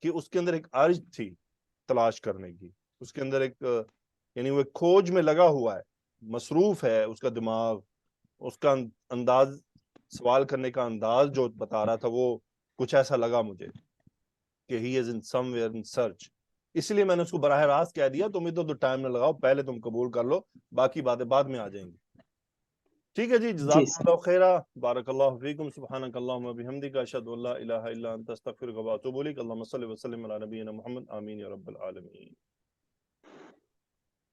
کہ اس کے اندر ایک ارج تھی تلاش کرنے کی، اس کے اندر ایک یعنی وہ ایک کھوج میں لگا ہوا ہے، مصروف ہے اس کا دماغ، اس کا انداز، سوال کرنے کا انداز جو بتا رہا تھا وہ کچھ ایسا لگا مجھے کہ he is in somewhere in search۔ اس لیے میں نے اس کو براہ راست کہہ دیا تم ادھر ٹائم نہ لگاؤ، پہلے تم قبول کر لو، باقی باتیں بعد میں آ جائیں گی۔ ٹھیک ہے جی، جزاکم اللہ خیرا، بارک اللہ فیکم، سبحانک اللہم و بحمدک، اشہد ان لا الہ الا انت، استغفرک و اتوب الیک۔ اللہم صلی وسلم علی نبینا محمد، آمین یا رب العالمین۔